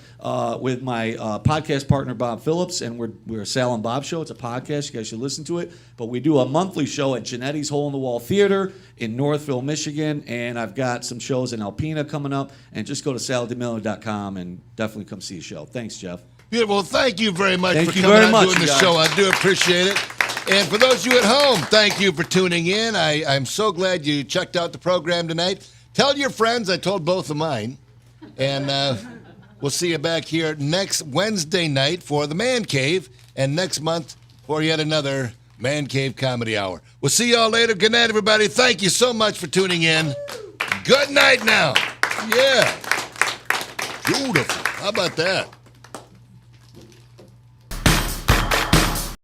with my podcast partner Bob Phillips, and we're a Sal and Bob show. It's a podcast. You guys should listen to it. But we do a monthly show at Genetti's Hole in the Wall Theater in Northville, Michigan. And I've got some shows in Alpena coming up. And just go to saldemilio.com and definitely come see a show. Thanks, Jeff. Beautiful. Thank you very much Thank for you coming very out much, and doing the guys. show. I do appreciate it. And for those of you at home, thank you for tuning in. I'm so glad you checked out the program tonight. Tell your friends. I told both of mine. And we'll see you back here next Wednesday night for the Man Cave, and next month for yet another Man Cave Comedy Hour. We'll see y'all later. Good night, everybody. Thank you so much for tuning in. Good night now. Yeah. Beautiful. How about that?